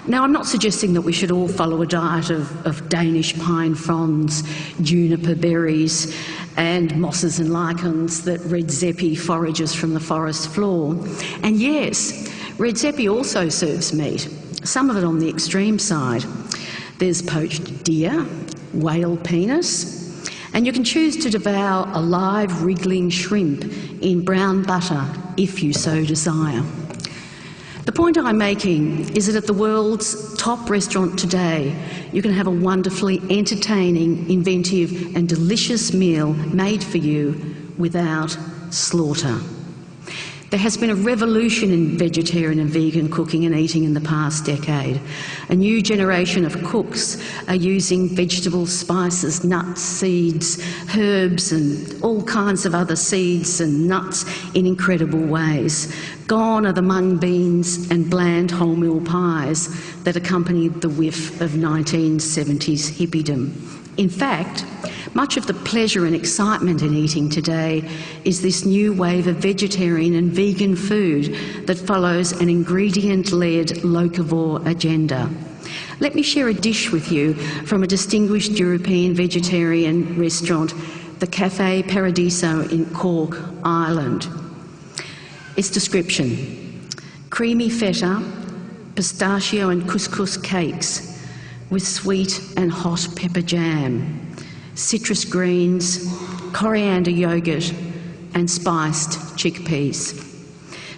Now, I'm not suggesting that we should all follow a diet of Danish pine fronds, juniper berries and mosses and lichens that Redzepi forages from the forest floor. And yes, Redzepi also serves meat, some of it on the extreme side. There's poached deer, whale penis, And you can choose to devour a live wriggling shrimp in brown butter if you so desire. The point I'm making is that at the world's top restaurant today, you can have a wonderfully entertaining, inventive and delicious meal made for you without slaughter. There has been a revolution in vegetarian and vegan cooking and eating in the past decade. A new generation of cooks are using vegetables, spices, nuts, seeds, herbs and all kinds of other seeds and nuts in incredible ways. Gone are the mung beans and bland wholemeal pies that accompanied the whiff of 1970s hippiedom. In fact, much of the pleasure and excitement in eating today is this new wave of vegetarian and vegan food that follows an ingredient-led locavore agenda. Let me share a dish with you from a distinguished European vegetarian restaurant, the Café Paradiso in Cork, Ireland. Its description: creamy feta, pistachio and couscous cakes with sweet and hot pepper jam, citrus greens, coriander yoghurt and spiced chickpeas.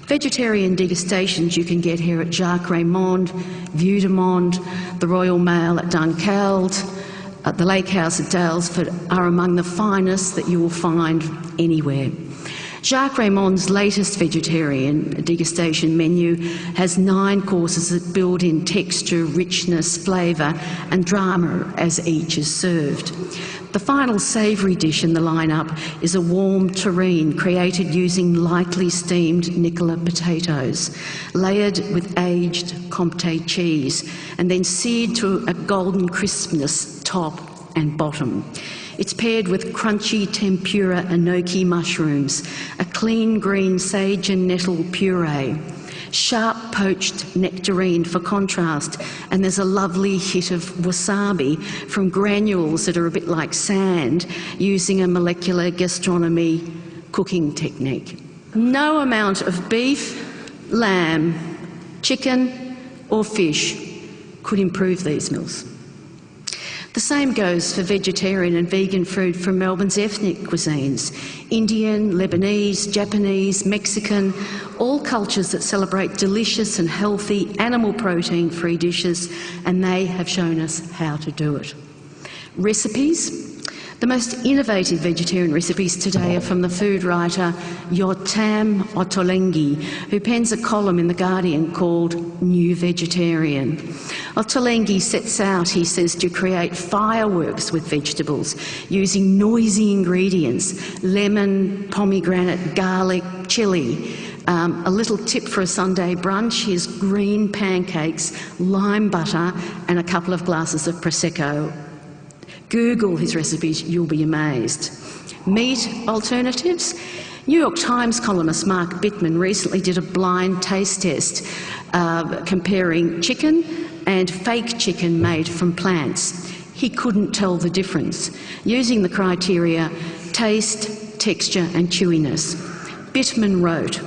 Vegetarian degustations you can get here at Jacques Raymond, Vue de Monde, the Royal Mail at Dunkeld, at the Lake House at Dalesford are among the finest that you will find anywhere. Jacques Raymond's latest vegetarian degustation menu has 9 courses that build in texture, richness, flavour and drama as each is served. The final savoury dish in the lineup is a warm terrine created using lightly steamed Nicola potatoes, layered with aged Comté cheese and then seared to a golden crispness top and bottom. It's paired with crunchy tempura enoki mushrooms, a clean green sage and nettle puree, sharp poached nectarine for contrast, and there's a lovely hit of wasabi from granules that are a bit like sand, using a molecular gastronomy cooking technique. No amount of beef, lamb, chicken or fish could improve these meals. The same goes for vegetarian and vegan food from Melbourne's ethnic cuisines: Indian, Lebanese, Japanese, Mexican, all cultures that celebrate delicious and healthy animal protein-free dishes, and they have shown us how to do it. Recipes. The most innovative vegetarian recipes today are from the food writer Yotam Ottolenghi, who pens a column in The Guardian called New Vegetarian. Ottolenghi sets out, he says, to create fireworks with vegetables using noisy ingredients: lemon, pomegranate, garlic, chilli. A little tip for a Sunday brunch is green pancakes, lime butter and a couple of glasses of Prosecco. Google his recipes, you'll be amazed. Meat alternatives. New York Times columnist Mark Bittman recently did a blind taste test comparing chicken and fake chicken made from plants. He couldn't tell the difference, using the criteria taste, texture and chewiness. Bittman wrote,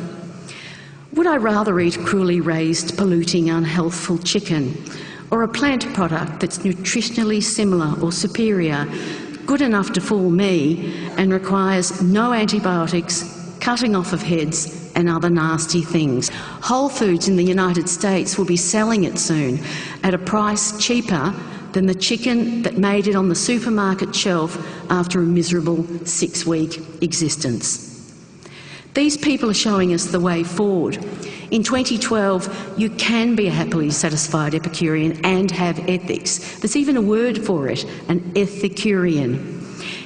"Would I rather eat cruelly raised, polluting, unhealthful chicken, or a plant product that's nutritionally similar or superior, good enough to fool me and requires no antibiotics, cutting off of heads and other nasty things? Whole Foods in the United States will be selling it soon at a price cheaper than the chicken that made it on the supermarket shelf after a miserable 6-week existence." These people are showing us the way forward. In 2012, you can be a happily satisfied Epicurean and have ethics. There's even a word for it, an Ethicurian.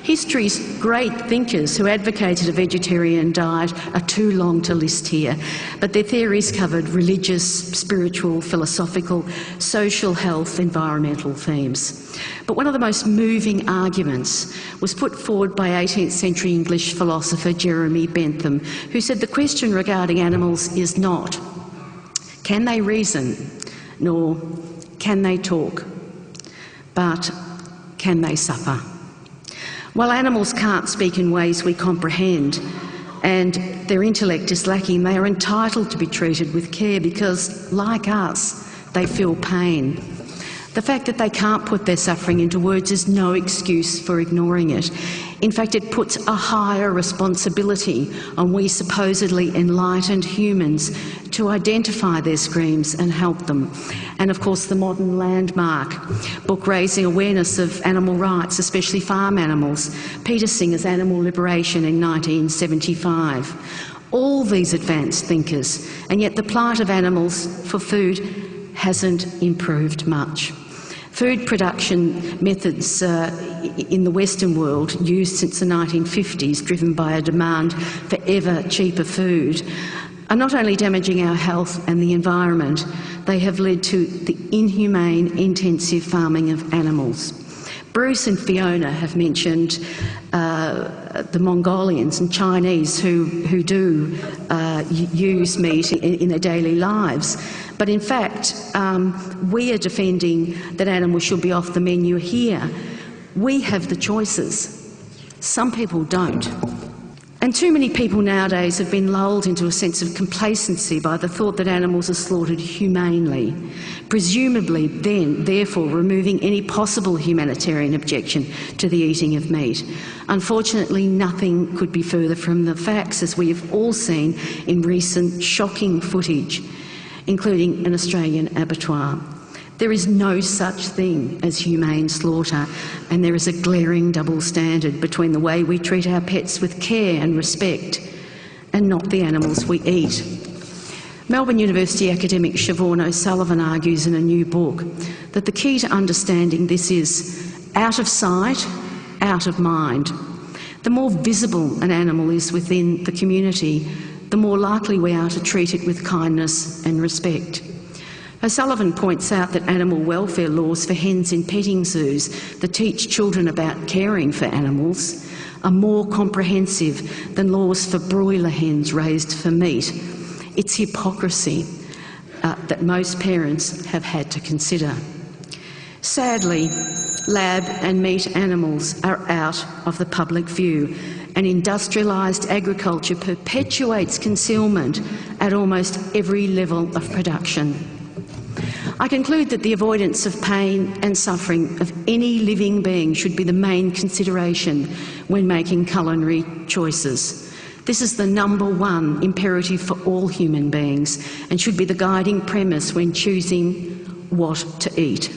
History's great thinkers who advocated a vegetarian diet are too long to list here, but their theories covered religious, spiritual, philosophical, social, health, environmental themes. But one of the most moving arguments was put forward by 18th century English philosopher Jeremy Bentham, who said the question regarding animals is not, can they reason, nor can they talk, but can they suffer? While animals can't speak in ways we comprehend and their intellect is lacking, they are entitled to be treated with care because, like us, they feel pain. The fact that they can't put their suffering into words is no excuse for ignoring it. In fact, it puts a higher responsibility on we supposedly enlightened humans to identify their screams and help them. And of course, the modern landmark book raising awareness of animal rights, especially farm animals, Peter Singer's Animal Liberation in 1975. All these advanced thinkers, and yet the plight of animals for food hasn't improved much. Food production methods in the Western world, used since the 1950s, driven by a demand for ever cheaper food, are not only damaging our health and the environment, they have led to the inhumane, intensive farming of animals. Bruce and Fiona have mentioned the Mongolians and Chinese who do use meat in their daily lives. But in fact, we are defending that animals should be off the menu here. We have the choices. Some people don't. And too many people nowadays have been lulled into a sense of complacency by the thought that animals are slaughtered humanely, presumably then, therefore, removing any possible humanitarian objection to the eating of meat. Unfortunately, nothing could be further from the facts, as we have all seen in recent shocking footage, including an Australian abattoir. There is no such thing as humane slaughter, and there is a glaring double standard between the way we treat our pets with care and respect and not the animals we eat. Melbourne University academic Siobhan O'Sullivan argues in a new book that the key to understanding this is out of sight, out of mind. The more visible an animal is within the community, the more likely we are to treat it with kindness and respect. O'Sullivan points out that animal welfare laws for hens in petting zoos that teach children about caring for animals are more comprehensive than laws for broiler hens raised for meat. It's hypocrisy that most parents have had to consider. Sadly, lab and meat animals are out of the public view, and industrialised agriculture perpetuates concealment at almost every level of production. I conclude that the avoidance of pain and suffering of any living being should be the main consideration when making culinary choices. This is the #1 imperative for all human beings and should be the guiding premise when choosing what to eat.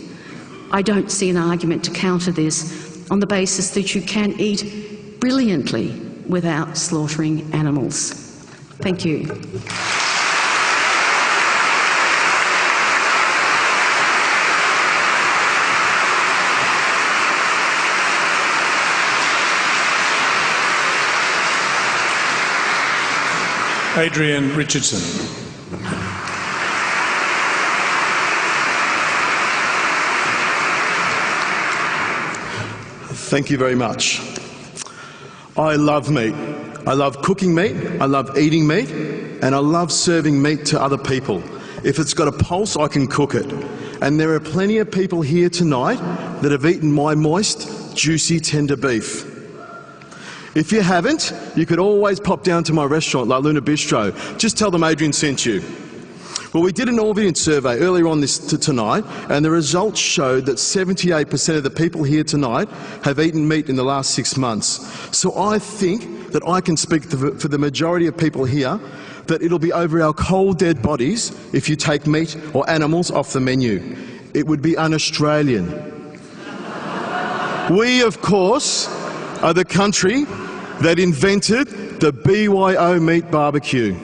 I don't see an argument to counter this on the basis that you can eat brilliantly without slaughtering animals. Thank you. Adrian Richardson. Thank you very much. I love meat. I love cooking meat, I love eating meat, and I love serving meat to other people. If it's got a pulse, I can cook it. And there are plenty of people here tonight that have eaten my moist, juicy, tender beef. If you haven't, you could always pop down to my restaurant, La Luna Bistro. Just tell them Adrian sent you. Well, we did an audience survey earlier on tonight, and the results showed that 78% of the people here tonight have eaten meat in the last 6 months. So I think that I can speak for the majority of people here that it'll be over our cold, dead bodies if you take meat or animals off the menu. It would be un-Australian. We, of course, are the country that invented the BYO meat barbecue.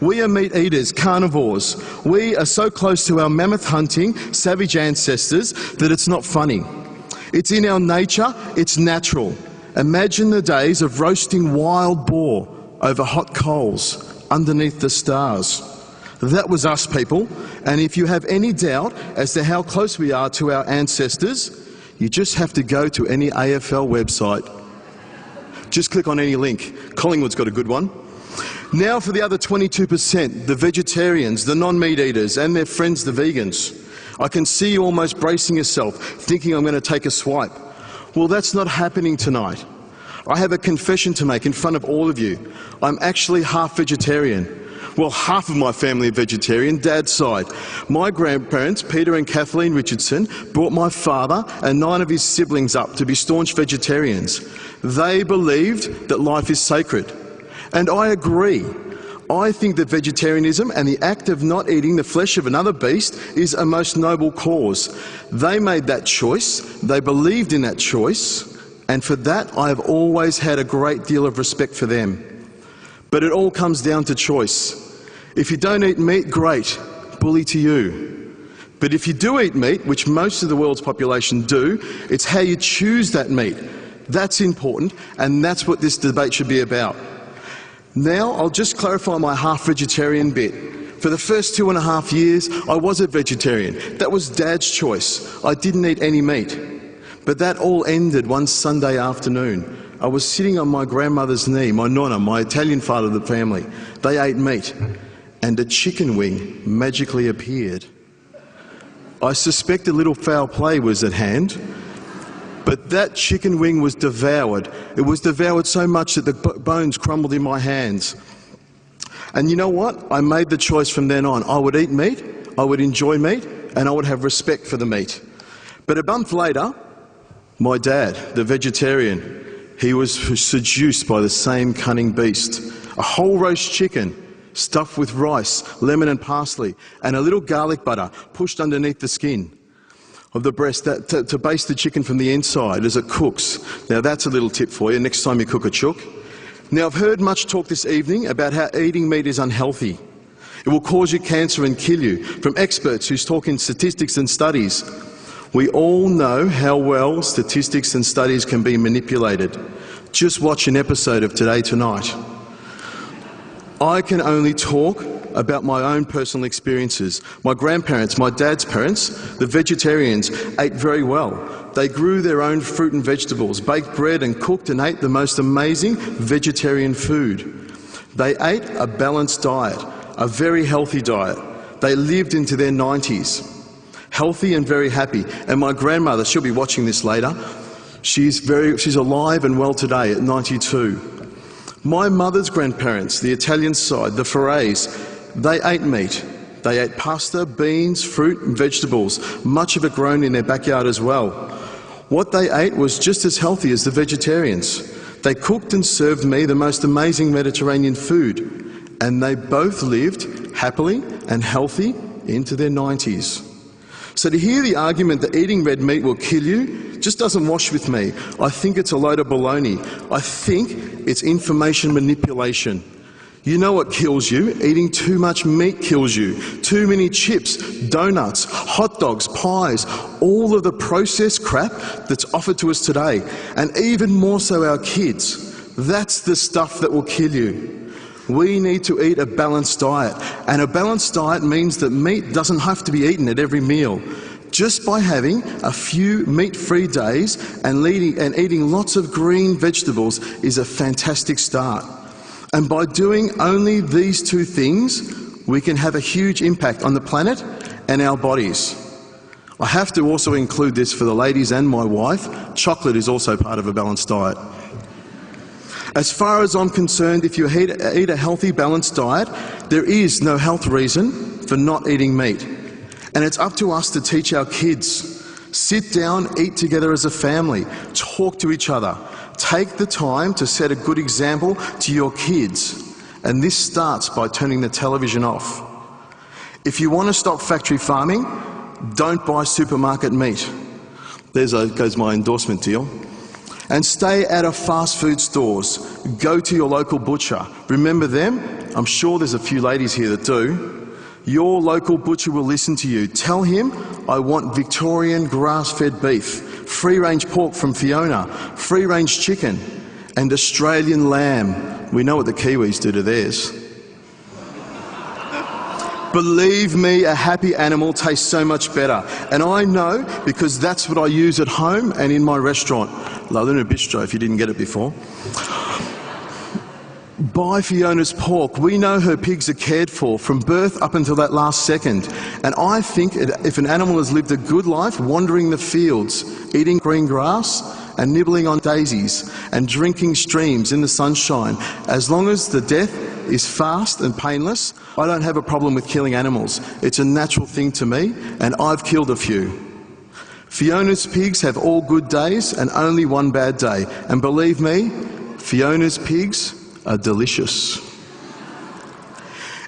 We are meat eaters, carnivores. We are so close to our mammoth hunting, savage ancestors that it's not funny. It's in our nature, it's natural. Imagine the days of roasting wild boar over hot coals underneath the stars. That was us, people. And if you have any doubt as to how close we are to our ancestors, you just have to go to any AFL website. Just click on any link. Collingwood's got a good one. Now for the other 22%, the vegetarians, the non-meat eaters, and their friends, the vegans. I can see you almost bracing yourself, thinking I'm going to take a swipe. Well, that's not happening tonight. I have a confession to make in front of all of you. I'm actually half vegetarian. Well, half of my family are vegetarian, Dad's side. My grandparents, Peter and Kathleen Richardson, brought my father and 9 of his siblings up to be staunch vegetarians. They believed that life is sacred. And I agree. I think that vegetarianism and the act of not eating the flesh of another beast is a most noble cause. They made that choice, they believed in that choice, and for that I have always had a great deal of respect for them. But it all comes down to choice. If you don't eat meat, great, bully to you. But if you do eat meat, which most of the world's population do, it's how you choose that meat. That's important, and that's what this debate should be about. Now, I'll just clarify my half-vegetarian bit. For the first 2.5 years, I was a vegetarian. That was Dad's choice. I didn't eat any meat. But that all ended one Sunday afternoon. I was sitting on my grandmother's knee, my nonna, my Italian part of the family. They ate meat, and a chicken wing magically appeared. I suspect a little foul play was at hand, but that chicken wing was devoured. It was devoured so much that the bones crumbled in my hands. And you know what? I made the choice from then on. I would eat meat, I would enjoy meat, and I would have respect for the meat. But a month later, my dad, the vegetarian, he was seduced by the same cunning beast. A whole roast chicken, stuffed with rice, lemon and parsley, and a little garlic butter pushed underneath the skin of the breast to baste the chicken from the inside as it cooks. Now that's a little tip for you next time you cook a chook. Now I've heard much talk this evening about how eating meat is unhealthy. It will cause you cancer and kill you, from experts who's talking statistics and studies. We all know how well statistics and studies can be manipulated. Just watch an episode of Today Tonight. I can only talk about my own personal experiences. My grandparents, my dad's parents, the vegetarians, ate very well. They grew their own fruit and vegetables, baked bread and cooked and ate the most amazing vegetarian food. They ate a balanced diet, a very healthy diet. They lived into their 90s, healthy and very happy. And my grandmother, she'll be watching this later, she's alive and well today at 92. My mother's grandparents, the Italian side, the Ferrays, they ate meat. They ate pasta, beans, fruit and vegetables, much of it grown in their backyard as well. What they ate was just as healthy as the vegetarians. They cooked and served me the most amazing Mediterranean food, and they both lived happily and healthy into their 90s. So to hear the argument that eating red meat will kill you just doesn't wash with me. I think it's a load of baloney. I think it's information manipulation. You know what kills you? Eating too much meat kills you. Too many chips, donuts, hot dogs, pies, all of the processed crap that's offered to us today, and even more so our kids. That's the stuff that will kill you. We need to eat a balanced diet, and a balanced diet means that meat doesn't have to be eaten at every meal. Just by having a few meat-free days and eating lots of green vegetables is a fantastic start. And by doing only these two things, we can have a huge impact on the planet and our bodies. I have to also include this for the ladies and my wife. Chocolate is also part of a balanced diet. As far as I'm concerned, if you eat a healthy, balanced diet, there is no health reason for not eating meat. And it's up to us to teach our kids. Sit down, eat together as a family, talk to each other. Take the time to set a good example to your kids. And this starts by turning the television off. If you want to stop factory farming, don't buy supermarket meat. There goes my endorsement deal. And stay out of fast food stores. Go to your local butcher. Remember them? I'm sure there's a few ladies here that do. Your local butcher will listen to you. Tell him, I want Victorian grass-fed beef, free-range pork from Fiona, free-range chicken, and Australian lamb. We know what the Kiwis do to theirs. Believe me, a happy animal tastes so much better. And I know because that's what I use at home and in my restaurant. La Luna Bistro, if you didn't get it before. Buy Fiona's pork. We know her pigs are cared for from birth up until that last second. And I think if an animal has lived a good life wandering the fields, eating green grass and nibbling on daisies and drinking streams in the sunshine, as long as the death is fast and painless. I don't have a problem with killing animals. It's a natural thing to me, and I've killed a few. Fiona's pigs have all good days and only one bad day. And believe me, Fiona's pigs are delicious.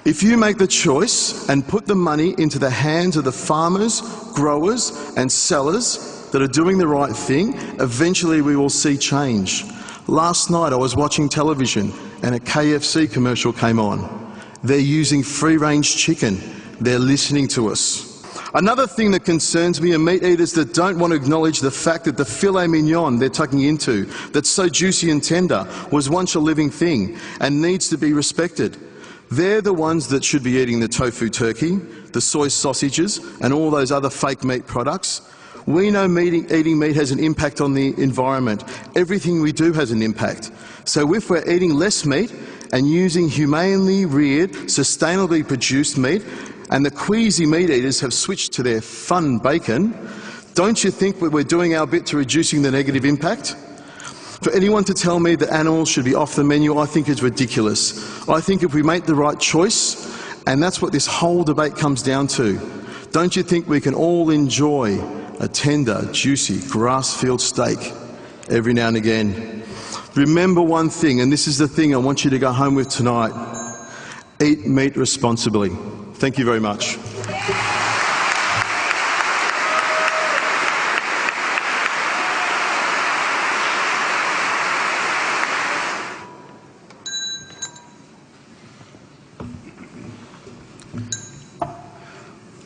If you make the choice and put the money into the hands of the farmers, growers and sellers that are doing the right thing, eventually we will see change. Last night I was watching television and a KFC commercial came on. They're using free-range chicken. They're listening to us. Another thing that concerns me are meat eaters that don't want to acknowledge the fact that the filet mignon they're tucking into, that's so juicy and tender, was once a living thing and needs to be respected. They're the ones that should be eating the tofu turkey, the soy sausages and all those other fake meat products. We know eating meat has an impact on the environment. Everything we do has an impact. So if we're eating less meat and using humanely reared, sustainably produced meat, and the queasy meat eaters have switched to their fun bacon, don't you think we're doing our bit to reducing the negative impact? For anyone to tell me that animals should be off the menu, I think is ridiculous. I think if we make the right choice, and that's what this whole debate comes down to, don't you think we can all enjoy a tender, juicy, grass-fed steak every now and again? Remember one thing, and this is the thing I want you to go home with tonight. Eat meat responsibly. Thank you very much.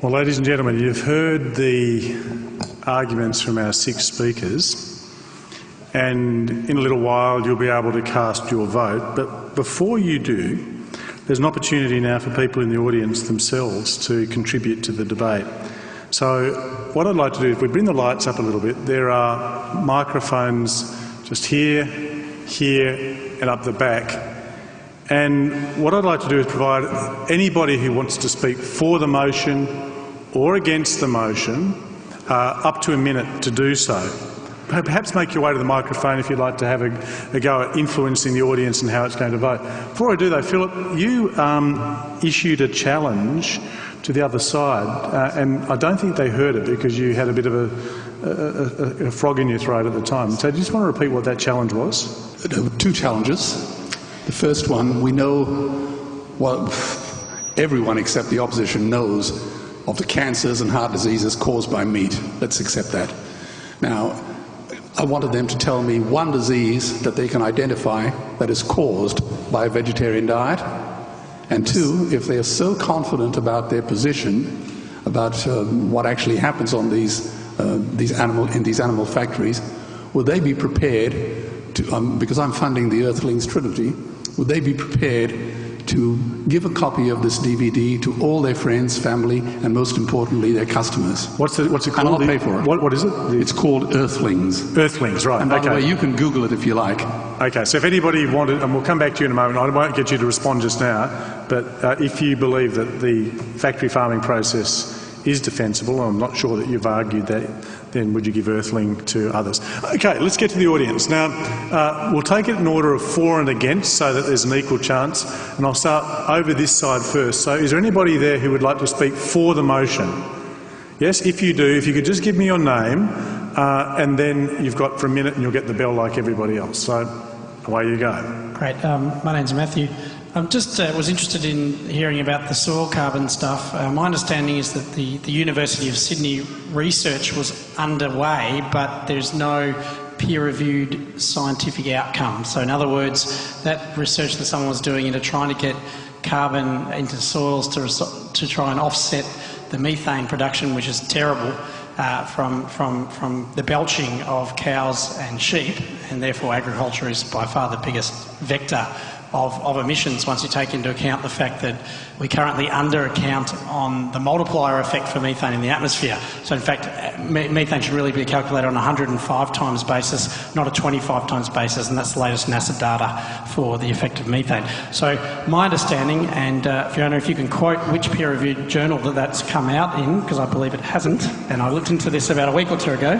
Well, ladies and gentlemen, you've heard the arguments from our 6 speakers, and in a little while you'll be able to cast your vote. But before you do, there's an opportunity now for people in the audience themselves to contribute to the debate. So what I'd like to do, if we bring the lights up a little bit, there are microphones just here, here and up the back. And what I'd like to do is provide anybody who wants to speak for the motion or against the motion up to a minute to do so. Perhaps make your way to the microphone if you'd like to have a go at influencing the audience and how it's going to vote. Before I do though, Philip, you issued a challenge to the other side, and I don't think they heard it because you had a bit of a frog in your throat at the time. So do you just want to repeat what that challenge was? There were 2 challenges. The first one, we know, well, everyone except the opposition knows of the cancers and heart diseases caused by meat. Let's accept that. Now, I wanted them to tell me one disease that they can identify that is caused by a vegetarian diet, and 2, if they are so confident about their position, about what actually happens on these animal factories, would they be prepared to, because I'm funding the Earthlings Trinity, would they be prepared to give a copy of this DVD to all their friends, family, and most importantly, their customers? What's it called? And I'll pay for it. What is it? It's called Earthlings. Earthlings, right. And by the way, you can Google it if you like. Okay, so if anybody wanted, and we'll come back to you in a moment, I won't get you to respond just now, but if you believe that the factory farming process is defensible, and I'm not sure that you've argued that, then would you give Earthling to others? Okay, let's get to the audience. Now, we'll take it in order of for and against so that there's an equal chance, and I'll start over this side first. So is there anybody there who would like to speak for the motion? Yes, if you do, if you could just give me your name, and then you've got for a minute and you'll get the bell like everybody else. So away you go. Great. My name's Matthew. I just was interested in hearing about the soil carbon stuff. My understanding is that the University of Sydney research was underway, but there's no peer-reviewed scientific outcome. So in other words, that research that someone was doing into trying to get carbon into soils to try and offset the methane production, which is terrible, from the belching of cows and sheep, and therefore agriculture is by far the biggest vector of emissions once you take into account the fact that we currently under-account on the multiplier effect for methane in the atmosphere. So in fact, methane should really be calculated on a 105 times basis, not a 25 times basis, and that's the latest NASA data for the effect of methane. So my understanding, and Fiona, if you can quote which peer-reviewed journal that's come out in, because I believe it hasn't, and I looked into this about a week or 2 ago,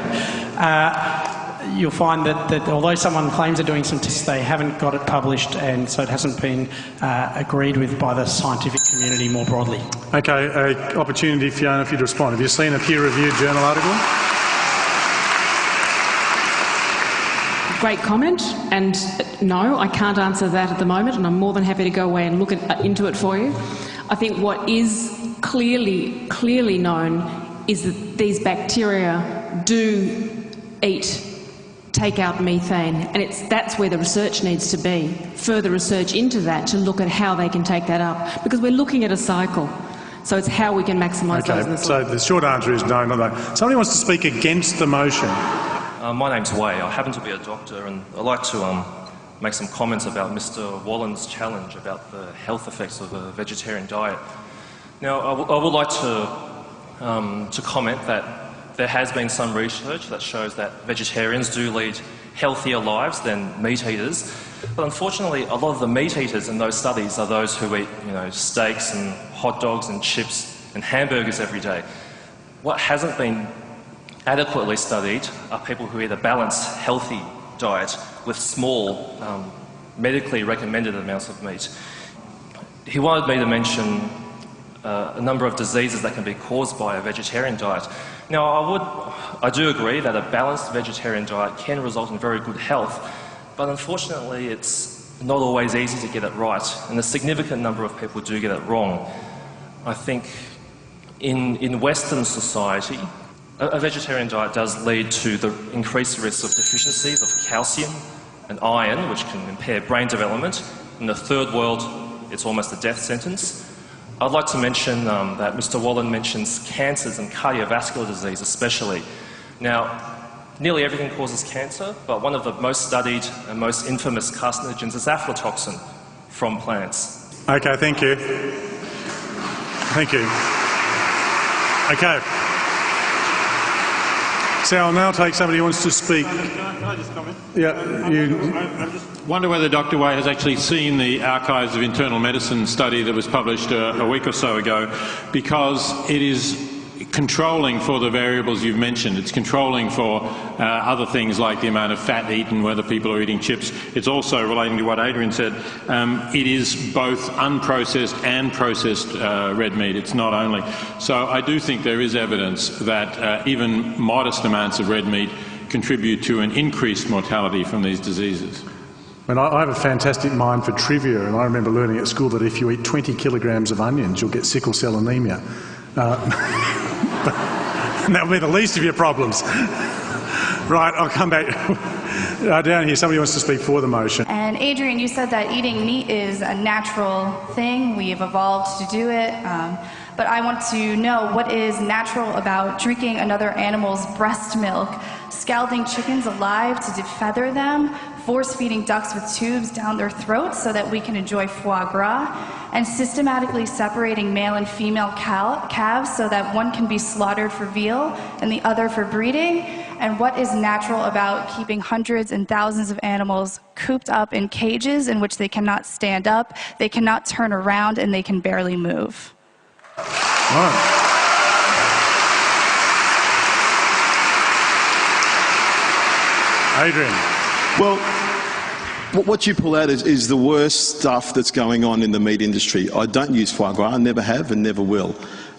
you'll find that although someone claims they're doing some tests, they haven't got it published, and so it hasn't been agreed with by the scientific community more broadly. Okay, opportunity, Fiona, for you to respond. Have you seen a peer-reviewed journal article? Great comment, and no, I can't answer that at the moment, and I'm more than happy to go away and look into it for you. I think what is clearly known is that these bacteria do take out methane, and that's where the research needs to be, further research into that to look at how they can take that up, because we're looking at a cycle. So it's how we can maximise those in the soil. So the short answer is no, not no. Somebody wants to speak against the motion. My name's Wei. I happen to be a doctor, and I'd like to make some comments about Mr. Wallen's challenge about the health effects of a vegetarian diet. Now, I would like to comment that there has been some research that shows that vegetarians do lead healthier lives than meat eaters, but unfortunately a lot of the meat eaters in those studies are those who eat, steaks and hot dogs and chips and hamburgers every day. What hasn't been adequately studied are people who eat a balanced, healthy diet with small, medically recommended amounts of meat. He wanted me to mention a number of diseases that can be caused by a vegetarian diet. Now, I do agree that a balanced vegetarian diet can result in very good health, but unfortunately it's not always easy to get it right, and a significant number of people do get it wrong. I think in Western society, a vegetarian diet does lead to the increased risk of deficiencies of calcium and iron, which can impair brain development. In the third world, it's almost a death sentence. I'd like to mention that Mr. Wallen mentions cancers and cardiovascular disease especially. Now, nearly everything causes cancer, but one of the most studied and most infamous carcinogens is aflatoxin from plants. Okay, thank you. Thank you. Okay. So I'll now take somebody who wants to speak. Can I just comment? Yeah, I just wonder whether Dr. Wei has actually seen the Archives of Internal Medicine study that was published a week or so ago, because it is controlling for the variables you've mentioned. It's controlling for other things like the amount of fat eaten, whether people are eating chips. It's also, relating to what Adrian said, it is both unprocessed and processed red meat. It's not only. So I do think there is evidence that even modest amounts of red meat contribute to an increased mortality from these diseases. And I have a fantastic mind for trivia, and I remember learning at school that if you eat 20 kilograms of onions, you'll get sickle cell anemia. And that will be the least of your problems. Right, I'll come back. Down here, somebody wants to speak for the motion. And Adrian, you said that eating meat is a natural thing. We've evolved to do it. But I want to know what is natural about drinking another animal's breast milk, scalding chickens alive to defeather them, force-feeding ducks with tubes down their throats so that we can enjoy foie gras, and systematically separating male and female calves so that one can be slaughtered for veal and the other for breeding, and what is natural about keeping hundreds and thousands of animals cooped up in cages in which they cannot stand up, they cannot turn around, and they can barely move. Right. Adrian. Well, what you pull out is the worst stuff that's going on in the meat industry. I don't use foie gras, I never have and never will.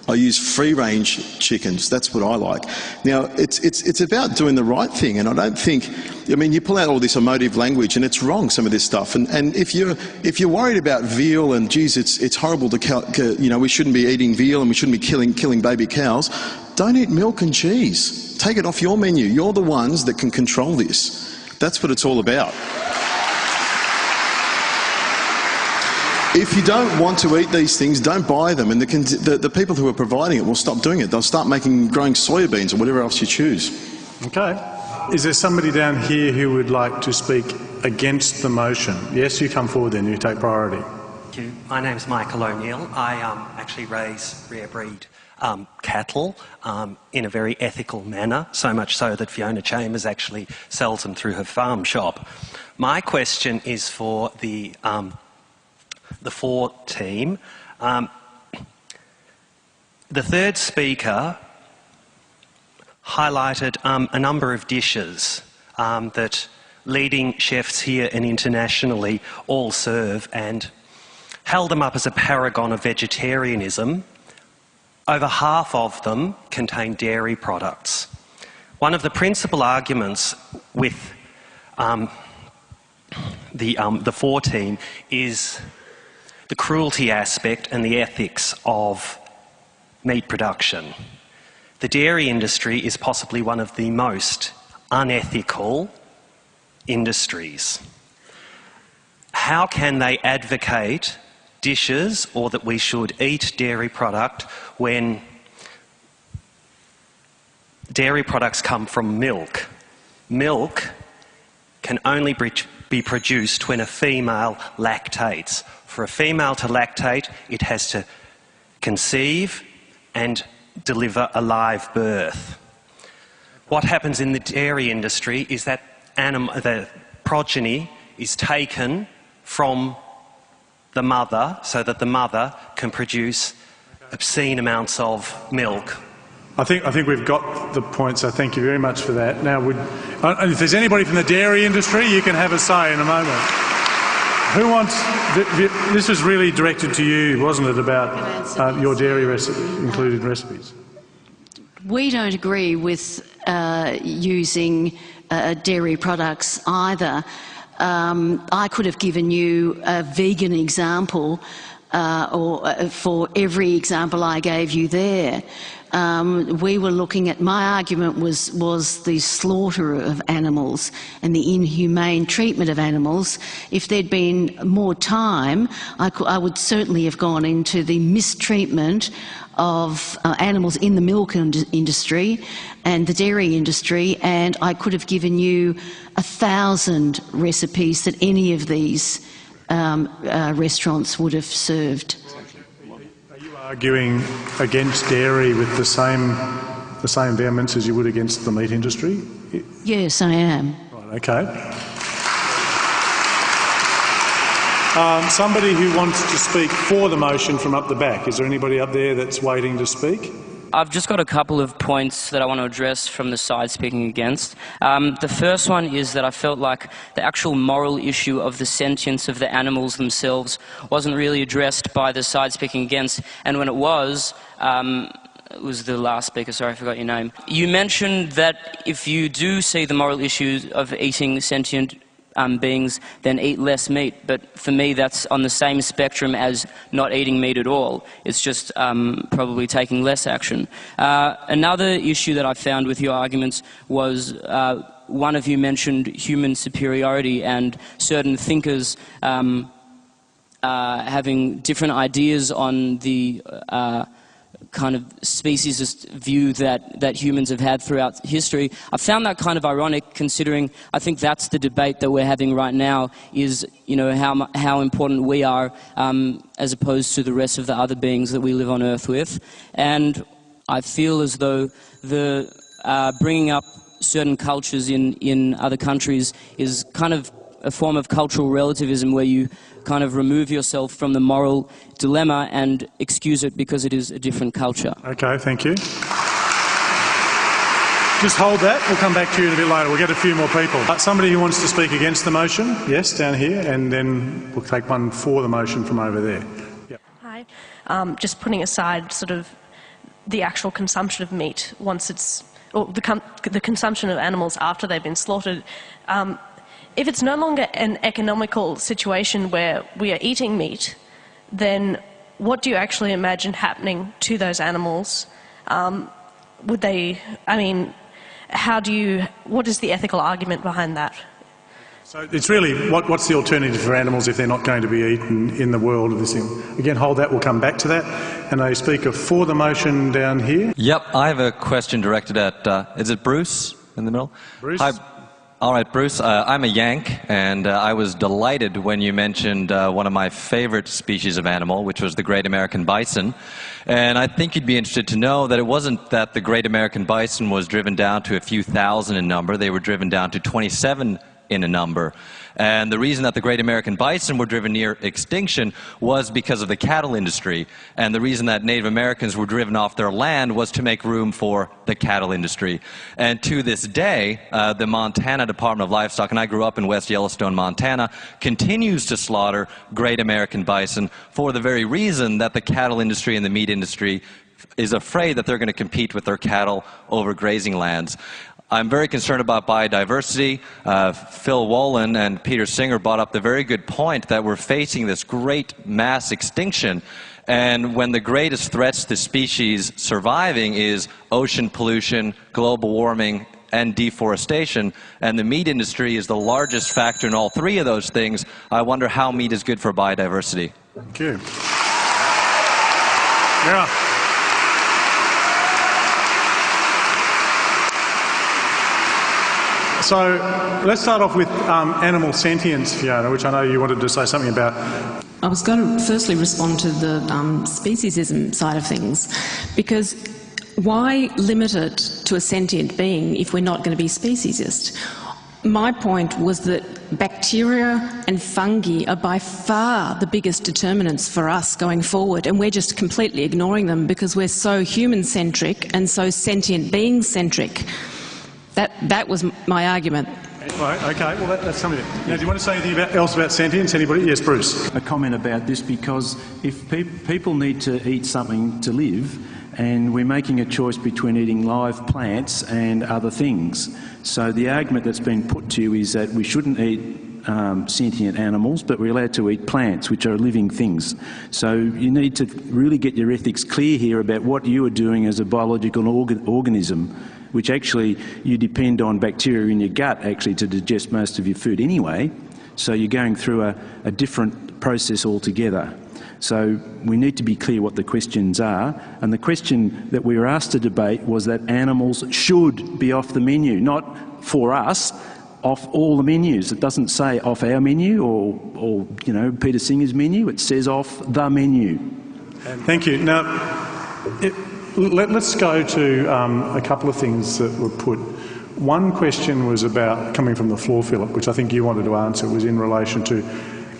I use free-range chickens. That's what I like. Now, it's about doing the right thing, and I don't think, I mean, you pull out all this emotive language, and it's wrong, some of this stuff. And if you're worried about veal and, geez, it's horrible to, we shouldn't be eating veal and we shouldn't be killing baby cows, don't eat milk and cheese. Take it off your menu. You're the ones that can control this. That's what it's all about. If you don't want to eat these things, don't buy them, and the people who are providing it will stop doing it. They'll start growing soybeans or whatever else you choose. Okay. Is there somebody down here who would like to speak against the motion? Yes, you come forward then, you take priority. Thank you. My name's Michael O'Neill. I actually raise rare breed cattle in a very ethical manner, so much so that Fiona Chambers actually sells them through her farm shop. My question is for the FOR team. The third speaker highlighted a number of dishes that leading chefs here and internationally all serve, and held them up as a paragon of vegetarianism. Over half of them contain dairy products. One of the principal arguments with the 14 is the cruelty aspect and the ethics of meat production. The dairy industry is possibly one of the most unethical industries. How can they advocate dishes or that we should eat dairy product when dairy products come from milk? Milk can only be produced when a female lactates. For a female to lactate, it has to conceive and deliver a live birth. What happens in the dairy industry is that the progeny is taken from the mother so that the mother can produce obscene amounts of milk. I think we've got the point, so thank you very much for that. Now, if there's anybody from the dairy industry, you can have a say in a moment. Who wants... This was really directed to you, wasn't it, about your dairy included recipes? We don't agree with using dairy products either. I could have given you a vegan example for every example I gave you there. We were looking at, my argument was the slaughter of animals and the inhumane treatment of animals. If there'd been more time, I would certainly have gone into the mistreatment of animals in the milk industry and the dairy industry, and I could have given you 1,000 recipes that any of these restaurants would have served. Are you arguing against dairy with the same vehemence as you would against the meat industry? Yes, I am. Right, okay. Somebody who wants to speak for the motion from up the back. Is there anybody up there that's waiting to speak? I've just got a couple of points that I want to address from the side speaking against. The first one is that I felt like the actual moral issue of the sentience of the animals themselves wasn't really addressed by the side speaking against, and when it was the last speaker, sorry, I forgot your name. You mentioned that if you do see the moral issues of eating sentient beings, then eat less meat. But for me, that's on the same spectrum as not eating meat at all. It's just probably taking less action. Another issue that I found with your arguments was one of you mentioned human superiority and certain thinkers having different ideas on the kind of speciesist view that humans have had throughout history. I found that kind of ironic, considering I think that's the debate that we're having right now, is, you know, how important we are as opposed to the rest of the other beings that we live on Earth with. And I feel as though the bringing up certain cultures in other countries is kind of a form of cultural relativism, where you kind of remove yourself from the moral dilemma and excuse it because it is a different culture. Okay, thank you. Just hold that. We'll come back to you in a bit later. We'll get a few more people. Somebody who wants to speak against the motion? Yes, down here, and then we'll take one for the motion from over there. Yep. Hi. Just putting aside sort of the actual consumption of meat once it's, or the consumption of animals after they've been slaughtered. If it's no longer an economical situation where we are eating meat, then what do you actually imagine happening to those animals? Would they, I mean, what is the ethical argument behind that? So it's really, what's the alternative for animals if they're not going to be eaten in the world of this thing? Again, hold that, we'll come back to that. And a speaker for the motion down here. Yep, I have a question directed at, is it Bruce in the middle? Bruce? Hi. All right, Bruce, I'm a Yank, and I was delighted when you mentioned one of my favorite species of animal, which was the great American bison. And I think you'd be interested to know that it wasn't that the great American bison was driven down to a few thousand in number. They were driven down to 27 in a number. And the reason that the great American bison were driven near extinction was because of the cattle industry. And the reason that Native Americans were driven off their land was to make room for the cattle industry. And to this day, the Montana Department of Livestock, and I grew up in West Yellowstone, Montana, continues to slaughter great American bison for the very reason that the cattle industry and the meat industry is afraid that they're going to compete with their cattle over grazing lands. I'm very concerned about biodiversity. Phil Wollen and Peter Singer brought up the very good point that we're facing this great mass extinction, and when the greatest threats to species surviving is ocean pollution, global warming, and deforestation, and the meat industry is the largest factor in all three of those things, I wonder how meat is good for biodiversity. Thank you. Yeah. So let's start off with animal sentience, Fiona, which I know you wanted to say something about. I was going to firstly respond to the speciesism side of things, because why limit it to a sentient being if we're not going to be speciesist? My point was that bacteria and fungi are by far the biggest determinants for us going forward, and we're just completely ignoring them because we're so human-centric and so sentient being-centric. That was my argument. Right, okay, well that's something. Now, do you want to say anything else about sentience? Anybody? Yes, Bruce. A comment about this, because if people need to eat something to live, and we're making a choice between eating live plants and other things. So the argument that's been put to you is that we shouldn't eat sentient animals, but we're allowed to eat plants, which are living things. So you need to really get your ethics clear here about what you are doing as a biological organism, which actually you depend on bacteria in your gut actually to digest most of your food anyway. So you're going through a different process altogether. So we need to be clear what the questions are. And the question that we were asked to debate was that animals should be off the menu, not for us, off all the menus. It doesn't say off our menu or you know, Peter Singer's menu. It says off the menu. Thank you. Now, let's go to a couple of things that were put. One question was about, coming from the floor, Philip, which I think you wanted to answer, was in relation to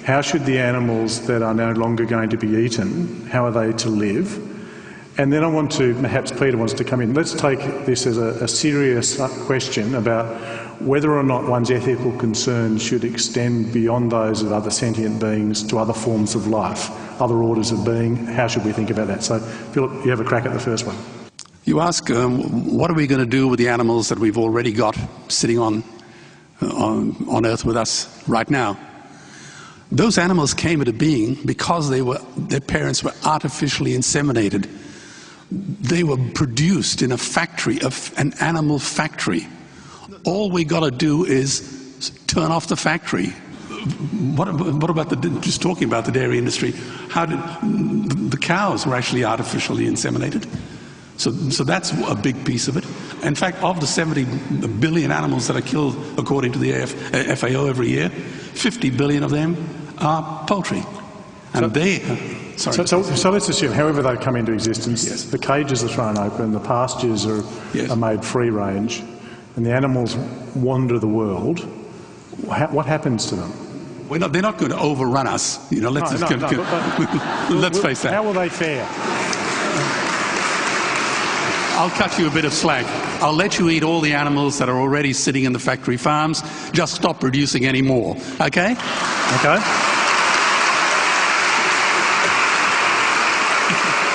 how should the animals that are no longer going to be eaten, how are they to live? And then I want to, perhaps Peter wants to come in. Let's take this as a serious question about whether or not one's ethical concerns should extend beyond those of other sentient beings to other forms of life, other orders of being. How should we think about that? So, Philip, you have a crack at the first one. You ask, what are we going to do with the animals that we've already got sitting on Earth with us right now? Those animals came into being because their parents were artificially inseminated. They were produced in a factory, an animal factory. All we got to do is turn off the factory. What about just talking about the dairy industry? How did the cows were actually artificially inseminated? So that's a big piece of it. In fact, of the 70 billion animals that are killed according to the FAO every year, 50 billion of them are poultry. And so let's assume, however they come into existence, yes, the cages are thrown open, the pastures are made free range, and the animals wander the world. What happens to them? They're not going to overrun us. You know, let's face that. How will they fare? I'll cut you a bit of slack. I'll let you eat all the animals that are already sitting in the factory farms. Just stop producing any more, okay? Okay.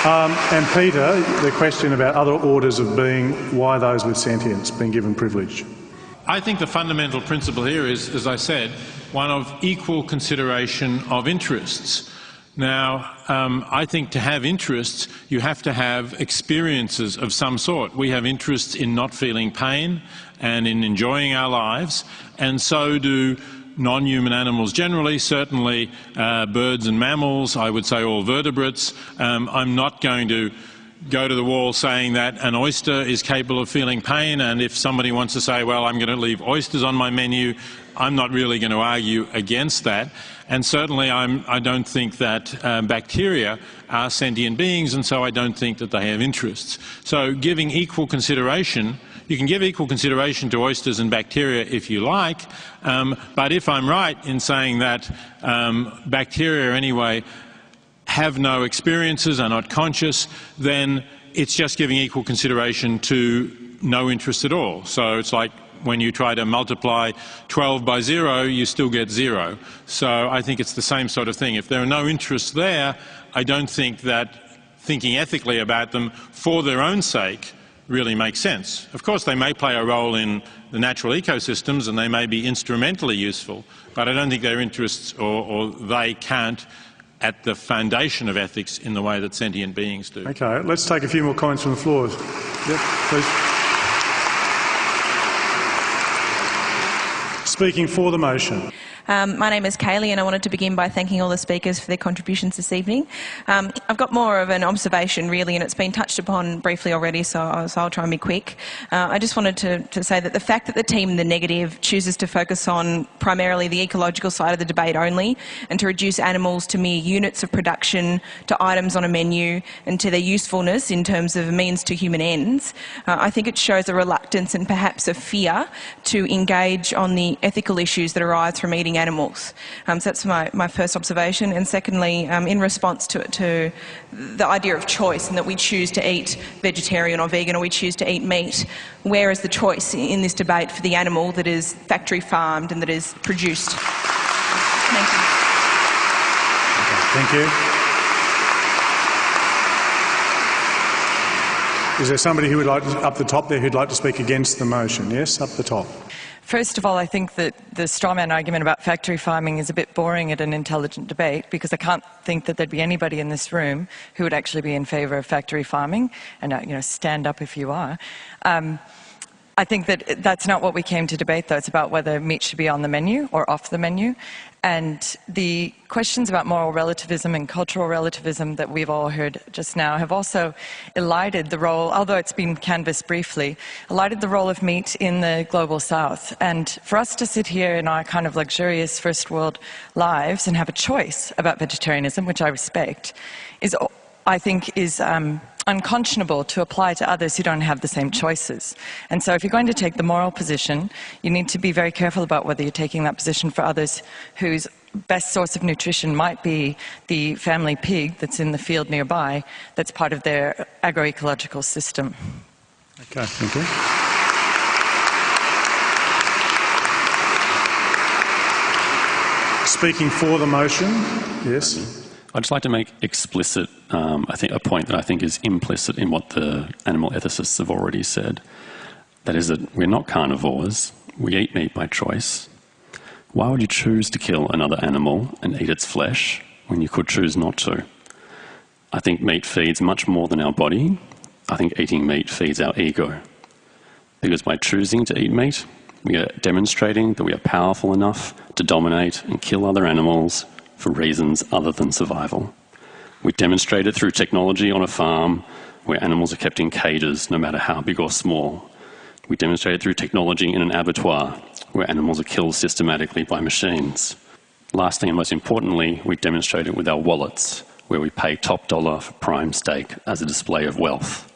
And Peter, the question about other orders of being, why those with sentience being given privilege? I think the fundamental principle here is, as I said, one of equal consideration of interests. Now, I think to have interests, you have to have experiences of some sort. We have interests in not feeling pain and in enjoying our lives, and so do non-human animals generally, certainly birds and mammals, I would say all vertebrates. I'm not going to go to the wall saying that an oyster is capable of feeling pain, and if somebody wants to say, well, I'm going to leave oysters on my menu, I'm not really going to argue against that. And certainly I don't think that bacteria are sentient beings, and so I don't think that they have interests. So giving equal consideration, You can give equal consideration to oysters and bacteria if you like, but if I'm right in saying that bacteria anyway have no experiences, are not conscious, then it's just giving equal consideration to no interest at all. So it's like when you try to multiply 12 by 0, you still get 0. So I think it's the same sort of thing. If there are no interests there, I don't think that thinking ethically about them for their own sake really makes sense. Of course, they may play a role in the natural ecosystems and they may be instrumentally useful, but I don't think their interests or they can't at the foundation of ethics in the way that sentient beings do. Okay, let's take a few more comments from the floor. Yep, please. Speaking for the motion. My name is Kaylee and I wanted to begin by thanking all the speakers for their contributions this evening. I've got more of an observation really, and it's been touched upon briefly already, so I'll try and be quick. I just wanted to say that the fact that the team in the negative chooses to focus on primarily the ecological side of the debate only and to reduce animals to mere units of production, to items on a menu and to their usefulness in terms of means to human ends, I think it shows a reluctance and perhaps a fear to engage on the ethical issues that arise from eating animals. So that's my first observation. And secondly, in response to the idea of choice and that we choose to eat vegetarian or vegan or we choose to eat meat, where is the choice in this debate for the animal that is factory farmed and that is produced? Thank you. Thank you. Is there somebody who would like to, up the top there, who'd like to speak against the motion? Yes, up the top. First of all, I think that the strawman argument about factory farming is a bit boring at an intelligent debate, because I can't think that there'd be anybody in this room who would actually be in favour of factory farming, and stand up if you are. I think that that's not what we came to debate, though. It's about whether meat should be on the menu or off the menu. And the questions about moral relativism and cultural relativism that we've all heard just now have also elided the role, although it's been canvassed briefly, elided the role of meat in the global south. And for us to sit here in our kind of luxurious first world lives and have a choice about vegetarianism, which I respect, I think is unconscionable to apply to others who don't have the same choices. And so if you're going to take the moral position, you need to be very careful about whether you're taking that position for others whose best source of nutrition might be the family pig that's in the field nearby, that's part of their agroecological system. Okay, thank you. Speaking for the motion, yes. I'd just like to make explicit, I think, a point that I think is implicit in what the animal ethicists have already said. That is that we're not carnivores. We eat meat by choice. Why would you choose to kill another animal and eat its flesh when you could choose not to? I think meat feeds much more than our body. I think eating meat feeds our ego. Because by choosing to eat meat, we are demonstrating that we are powerful enough to dominate and kill other animals for reasons other than survival. We demonstrate it through technology on a farm where animals are kept in cages, no matter how big or small. We demonstrate it through technology in an abattoir where animals are killed systematically by machines. Lastly and most importantly, we demonstrate it with our wallets, where we pay top dollar for prime steak as a display of wealth.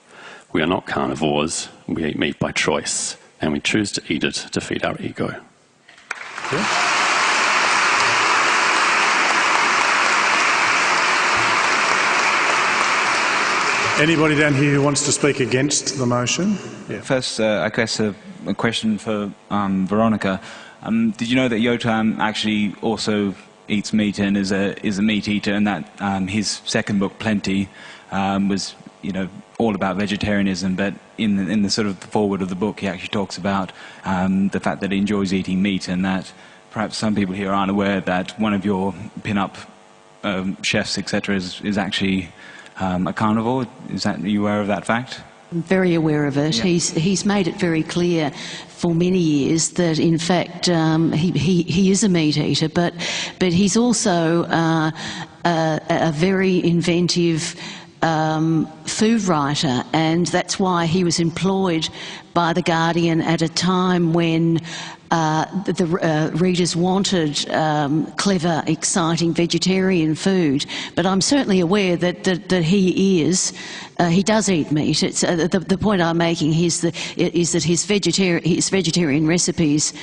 We are not carnivores, we eat meat by choice, and we choose to eat it to feed our ego. Okay. Anybody down here who wants to speak against the motion? Yeah. First, I guess a question for Veronica. Did you know that Yotam actually also eats meat and is a meat eater, and that his second book, Plenty, was all about vegetarianism, but in the sort of the foreword of the book, he actually talks about the fact that he enjoys eating meat, and that perhaps some people here aren't aware that one of your pin-up chefs, etc., is actually a carnivore. Are you aware of that fact? I'm very aware of it. Yeah. He's made it very clear for many years that in fact he is a meat eater, but he's also a very inventive food writer, and that's why he was employed by The Guardian at a time when the readers wanted clever, exciting vegetarian food. But I'm certainly aware that he does eat meat. It's, the point I'm making is that his vegetarian recipes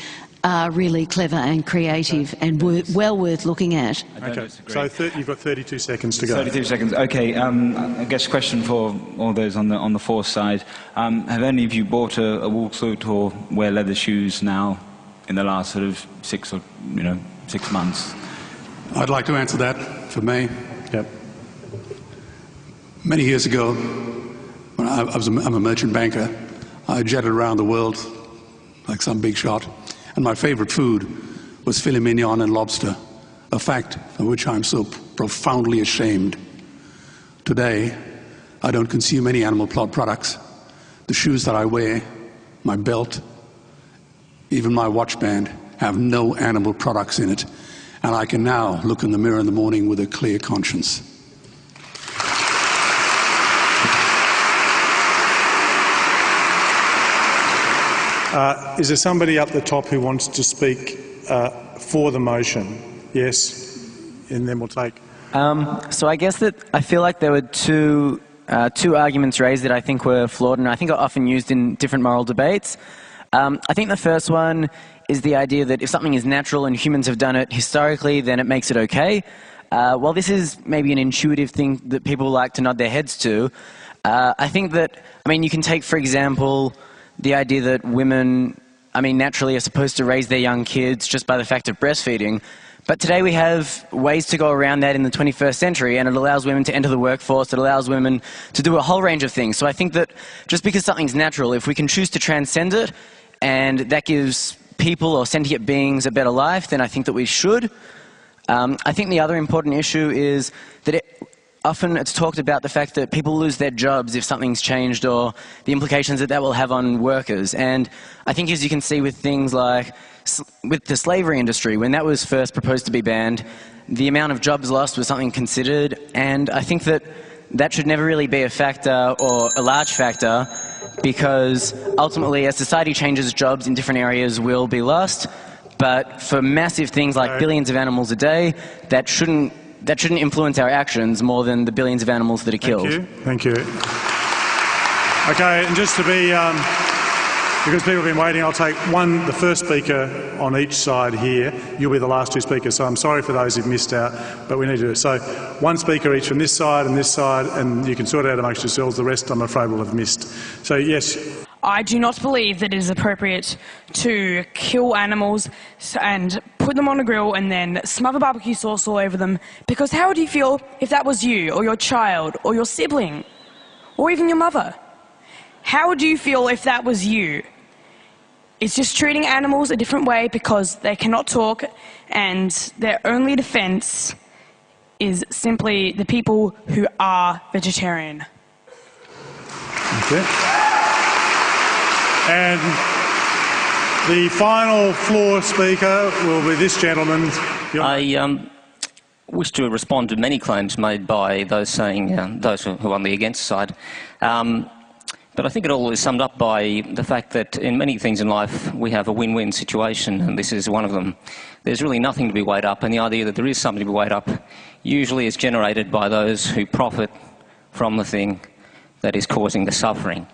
are really clever and creative and well worth looking at. Okay, so you've got 32 seconds to go. 32 seconds. Okay, I guess question for all those on the force side. Have any of you bought a wool suit or wear leather shoes now in the last sort of 6 months? I'd like to answer that for me. Yep. Many years ago, when I'm a merchant banker, I jetted around the world like some big shot. And my favorite food was filet mignon and lobster, a fact of which I'm so profoundly ashamed. Today, I don't consume any animal products. The shoes that I wear, my belt, even my watch band have no animal products in it. And I can now look in the mirror in the morning with a clear conscience. Is there somebody up the top who wants to speak for the motion? Yes, and then we'll take... So I guess that I feel like there were two arguments raised that I think were flawed and I think are often used in different moral debates. I think the first one is the idea that if something is natural and humans have done it historically, then it makes it okay. While this is maybe an intuitive thing that people like to nod their heads to, I think that, you can take, for example, the idea that women, naturally are supposed to raise their young kids just by the fact of breastfeeding. But today we have ways to go around that in the 21st century, and it allows women to enter the workforce, it allows women to do a whole range of things. So I think that just because something's natural, if we can choose to transcend it, and that gives people or sentient beings a better life, then I think that we should. I think the other important issue is that often it's talked about the fact that people lose their jobs if something's changed, or the implications that that will have on workers. And I think, as you can see with things like with the slavery industry, when that was first proposed to be banned, the amount of jobs lost was something considered, and I think that that should never really be a factor or a large factor, because ultimately as society changes, jobs in different areas will be lost. But for massive things like billions of animals a day, that shouldn't influence our actions more than the billions of animals that are killed. Thank you. Okay, and just to be, because people have been waiting, I'll take the first speaker on each side here. You'll be the last two speakers, so I'm sorry for those who've missed out, but we need to do it. So one speaker each from this side, and you can sort it out amongst yourselves. The rest, I'm afraid, will have missed. So, yes. I do not believe that it is appropriate to kill animals and put them on a grill and then smother barbecue sauce all over them, because how would you feel if that was you, or your child, or your sibling, or even your mother? How would you feel if that was you? It's just treating animals a different way because they cannot talk, and their only defence is simply the people who are vegetarian. Okay. And the final floor speaker will be this gentleman. I wish to respond to many claims made by those those who are on the against side. But I think it all is summed up by the fact that in many things in life we have a win-win situation, and this is one of them. There's really nothing to be weighed up, and the idea that there is something to be weighed up usually is generated by those who profit from the thing that is causing the suffering.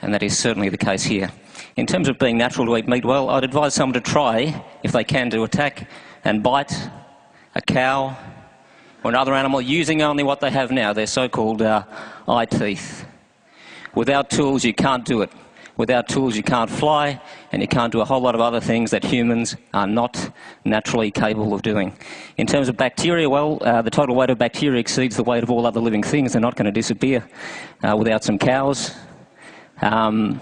And that is certainly the case here. In terms of being natural to eat meat, well, I'd advise someone to try, if they can, to attack and bite a cow or another animal using only what they have now, their so-called eye teeth. Without tools, you can't do it. Without tools, you can't fly, and you can't do a whole lot of other things that humans are not naturally capable of doing. In terms of bacteria, well, the total weight of bacteria exceeds the weight of all other living things. They're not going to disappear without some cows. And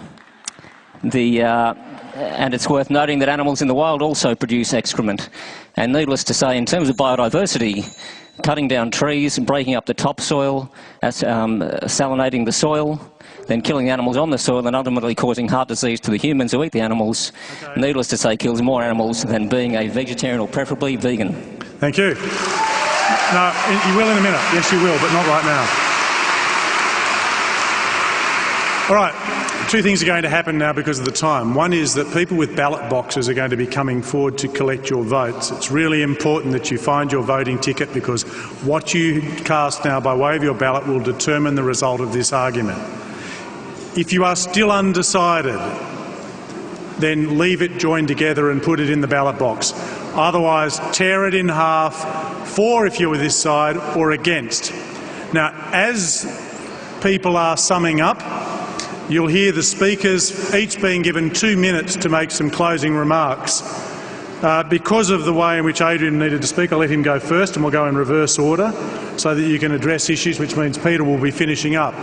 it's worth noting that animals in the wild also produce excrement. And needless to say, in terms of biodiversity, cutting down trees and breaking up the topsoil, salinating the soil, then killing the animals on the soil and ultimately causing heart disease to the humans who eat the animals, needless to say, kills more animals than being a vegetarian or preferably vegan. Thank you. No, you will in a minute. Yes, you will, but not right now. All right, two things are going to happen now because of the time. One is that people with ballot boxes are going to be coming forward to collect your votes. It's really important that you find your voting ticket because what you cast now by way of your ballot will determine the result of this argument. If you are still undecided, then leave it joined together and put it in the ballot box. Otherwise, tear it in half, for if you're with this side or against. Now, as people are summing up, you'll hear the speakers each being given 2 minutes to make some closing remarks. Because of the way in which Adrian needed to speak, I'll let him go first and we'll go in reverse order so that you can address issues, which means Peter will be finishing up.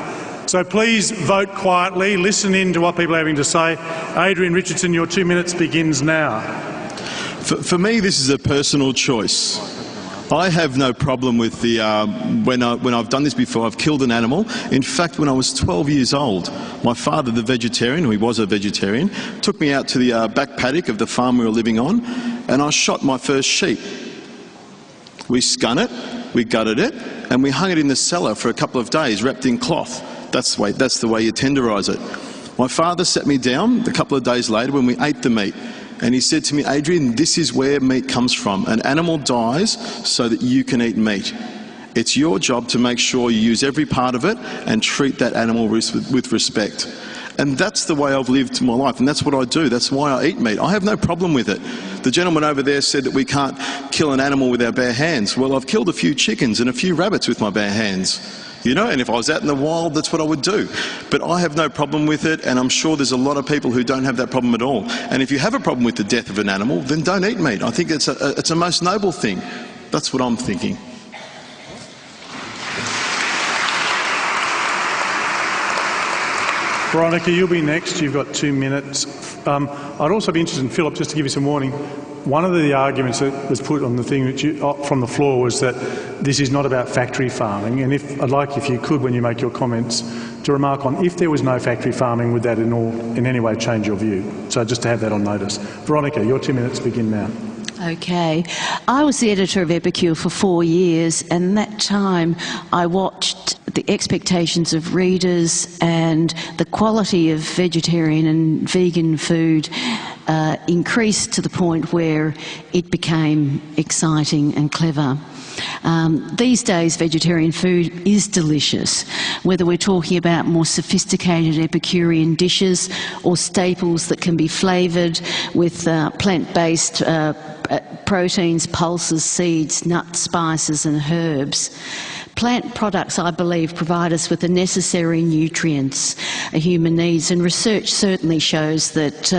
So please vote quietly, listen in to what people are having to say. Adrian Richardson, your 2 minutes begins now. For me, this is a personal choice. I have no problem with the, when I've done this before, I've killed an animal. In fact, when I was 12 years old, my father, the vegetarian, who he was a vegetarian, took me out to the back paddock of the farm we were living on, and I shot my first sheep. We skun it, we gutted it, and we hung it in the cellar for a couple of days, wrapped in cloth. That's the way you tenderise it. My father sat me down a couple of days later when we ate the meat. And he said to me, Adrian, this is where meat comes from. An animal dies so that you can eat meat. It's your job to make sure you use every part of it and treat that animal with respect. And that's the way I've lived my life, and that's what I do. That's why I eat meat. I have no problem with it. The gentleman over there said that we can't kill an animal with our bare hands. Well, I've killed a few chickens and a few rabbits with my bare hands. You know, and if I was out in the wild, that's what I would do. But I have no problem with it, and I'm sure there's a lot of people who don't have that problem at all. And if you have a problem with the death of an animal, then don't eat meat. I think it's a most noble thing. That's what I'm thinking. Veronica, you'll be next. You've got 2 minutes. I'd also be interested in, Philip, just to give you some warning, one of the arguments that was put on the thing that from the floor was that this is not about factory farming, and I'd like, if you could, when you make your comments, to remark on if there was no factory farming, would that in any way change your view? So just to have that on notice. Veronica, your 2 minutes begin now. Okay. I was the editor of Epicure for 4 years, and that time I watched the expectations of readers and the quality of vegetarian and vegan food increased to the point where it became exciting and clever. These days, vegetarian food is delicious, whether we're talking about more sophisticated Epicurean dishes or staples that can be flavoured with plant-based proteins, pulses, seeds, nuts, spices and herbs. Plant products, I believe, provide us with the necessary nutrients a human needs, and research certainly shows that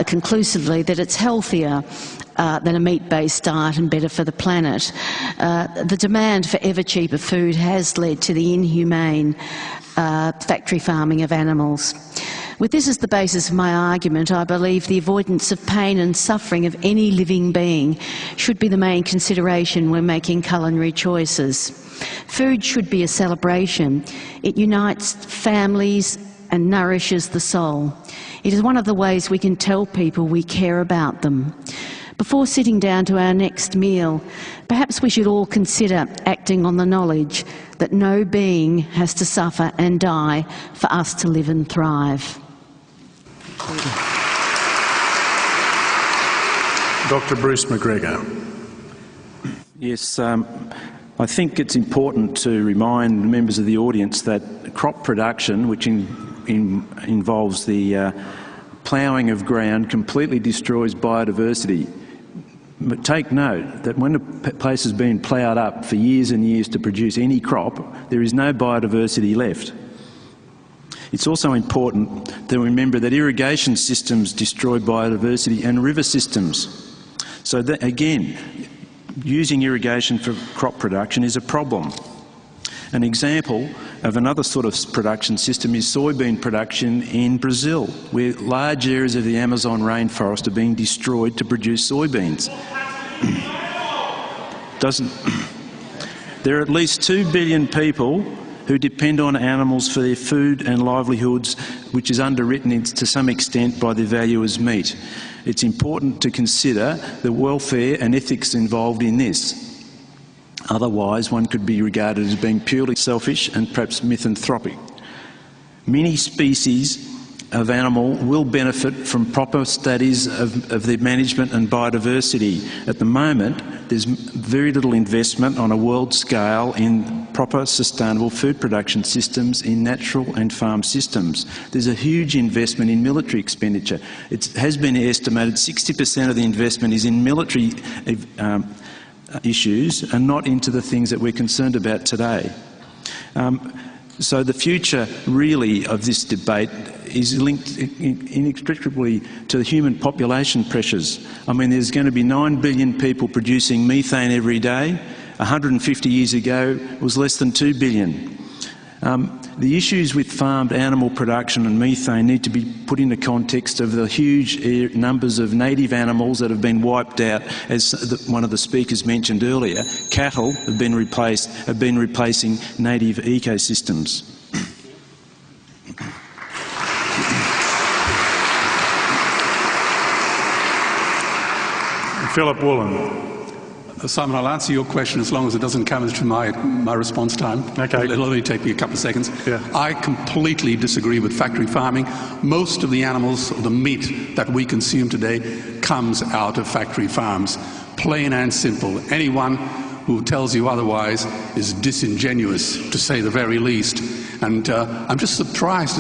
conclusively that it's healthier than a meat-based diet and better for the planet. The demand for ever cheaper food has led to the inhumane factory farming of animals. With this as the basis of my argument, I believe the avoidance of pain and suffering of any living being should be the main consideration when making culinary choices. Food should be a celebration. It unites families and nourishes the soul. It is one of the ways we can tell people we care about them. Before sitting down to our next meal, perhaps we should all consider acting on the knowledge that no being has to suffer and die for us to live and thrive. Dr. Bruce McGregor. Yes, I think it's important to remind members of the audience that crop production, which involves the ploughing of ground, completely destroys biodiversity. But take note that when a place has been ploughed up for years and years to produce any crop, there is no biodiversity left. It's also important to remember that irrigation systems destroy biodiversity and river systems. So that, again, using irrigation for crop production is a problem. An example of another sort of production system is soybean production in Brazil, where large areas of the Amazon rainforest are being destroyed to produce soybeans. There are at least 2 billion people who depend on animals for their food and livelihoods, which is underwritten to some extent by the value as meat. It's important to consider the welfare and ethics involved in this. Otherwise, one could be regarded as being purely selfish and perhaps misanthropic. Many species of animal will benefit from proper studies of their management and biodiversity. At the moment, there's very little investment on a world scale in proper sustainable food production systems in natural and farm systems. There's a huge investment in military expenditure. It has been estimated 60% of the investment is in military issues and not into the things that we're concerned about today. So the future, really, of this debate is linked inextricably to the human population pressures. I mean, there's going to be 9 billion people producing methane every day. 150 years ago, it was less than 2 billion. The issues with farmed animal production and methane need to be put in the context of the huge numbers of native animals that have been wiped out. As one of the speakers mentioned earlier, cattle have been replacing native ecosystems. Philip Woolen. Simon, I'll answer your question as long as it doesn't come into my response time. Okay. It'll only take me a couple of seconds. Yeah. I completely disagree with factory farming. Most of the animals, the meat that we consume today, comes out of factory farms. Plain and simple. Anyone who tells you otherwise is disingenuous, to say the very least. And I'm just surprised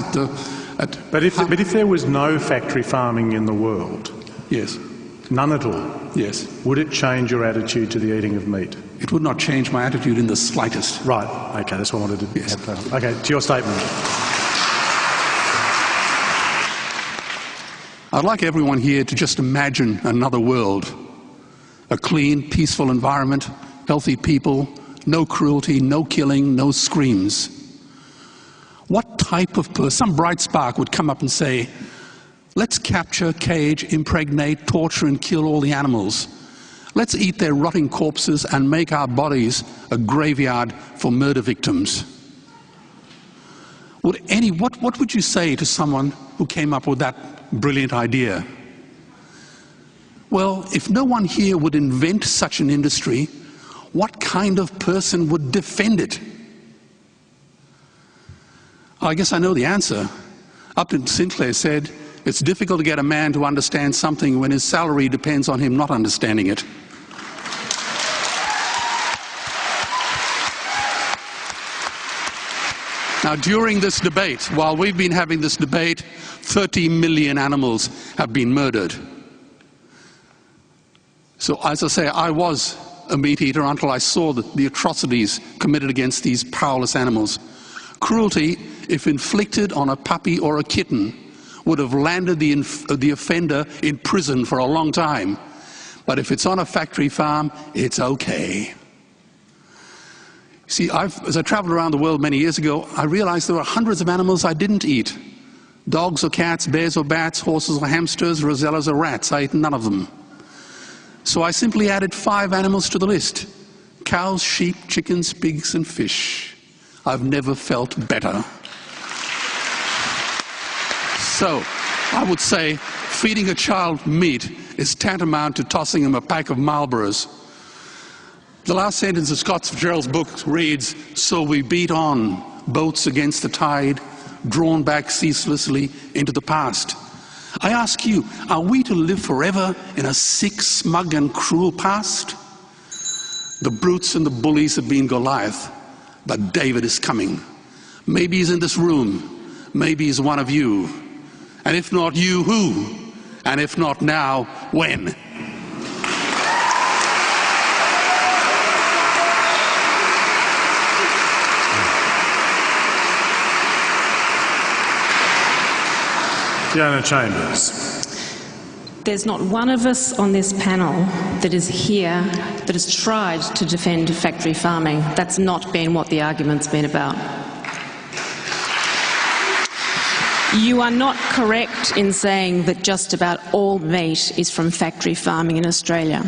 But if there was no factory farming in the world, yes, none at all, yes, would it change your attitude to the eating of meat? It would not change my attitude in the slightest. Right. Okay, that's what I wanted to have. Okay, to your statement. I'd like everyone here to just imagine another world. A clean, peaceful environment, healthy people, no cruelty, no killing, no screams. What type of person, some bright spark would come up and say, let's capture, cage, impregnate, torture and kill all the animals. Let's eat their rotting corpses and make our bodies a graveyard for murder victims. What would you say to someone who came up with that brilliant idea? Well, if no one here would invent such an industry, what kind of person would defend it? I guess I know the answer. Upton Sinclair said, it's difficult to get a man to understand something when his salary depends on him not understanding it. Now, during this debate, while we've been having this debate, 30 million animals have been murdered. So, as I say, I was a meat eater until I saw the atrocities committed against these powerless animals. Cruelty, if inflicted on a puppy or a kitten, would have landed the offender in prison for a long time. But if it's on a factory farm, it's okay. See, as I traveled around the world many years ago, I realized there were hundreds of animals I didn't eat. Dogs or cats, bears or bats, horses or hamsters, rosellas or rats. I ate none of them. So I simply added 5 animals to the list. Cows, sheep, chickens, pigs and fish. I've never felt better. So, I would say feeding a child meat is tantamount to tossing him a pack of Marlboros. The last sentence of Scott Fitzgerald's book reads, so we beat on, boats against the tide, drawn back ceaselessly into the past. I ask you, are we to live forever in a sick, smug and cruel past? The brutes and the bullies have been Goliath, but David is coming. Maybe he's in this room, maybe he's one of you. And if not you, who? And if not now, when? Fiona Chambers. There's not one of us on this panel that is here that has tried to defend factory farming. That's not been what the argument's been about. You are not correct in saying that just about all meat is from factory farming in Australia.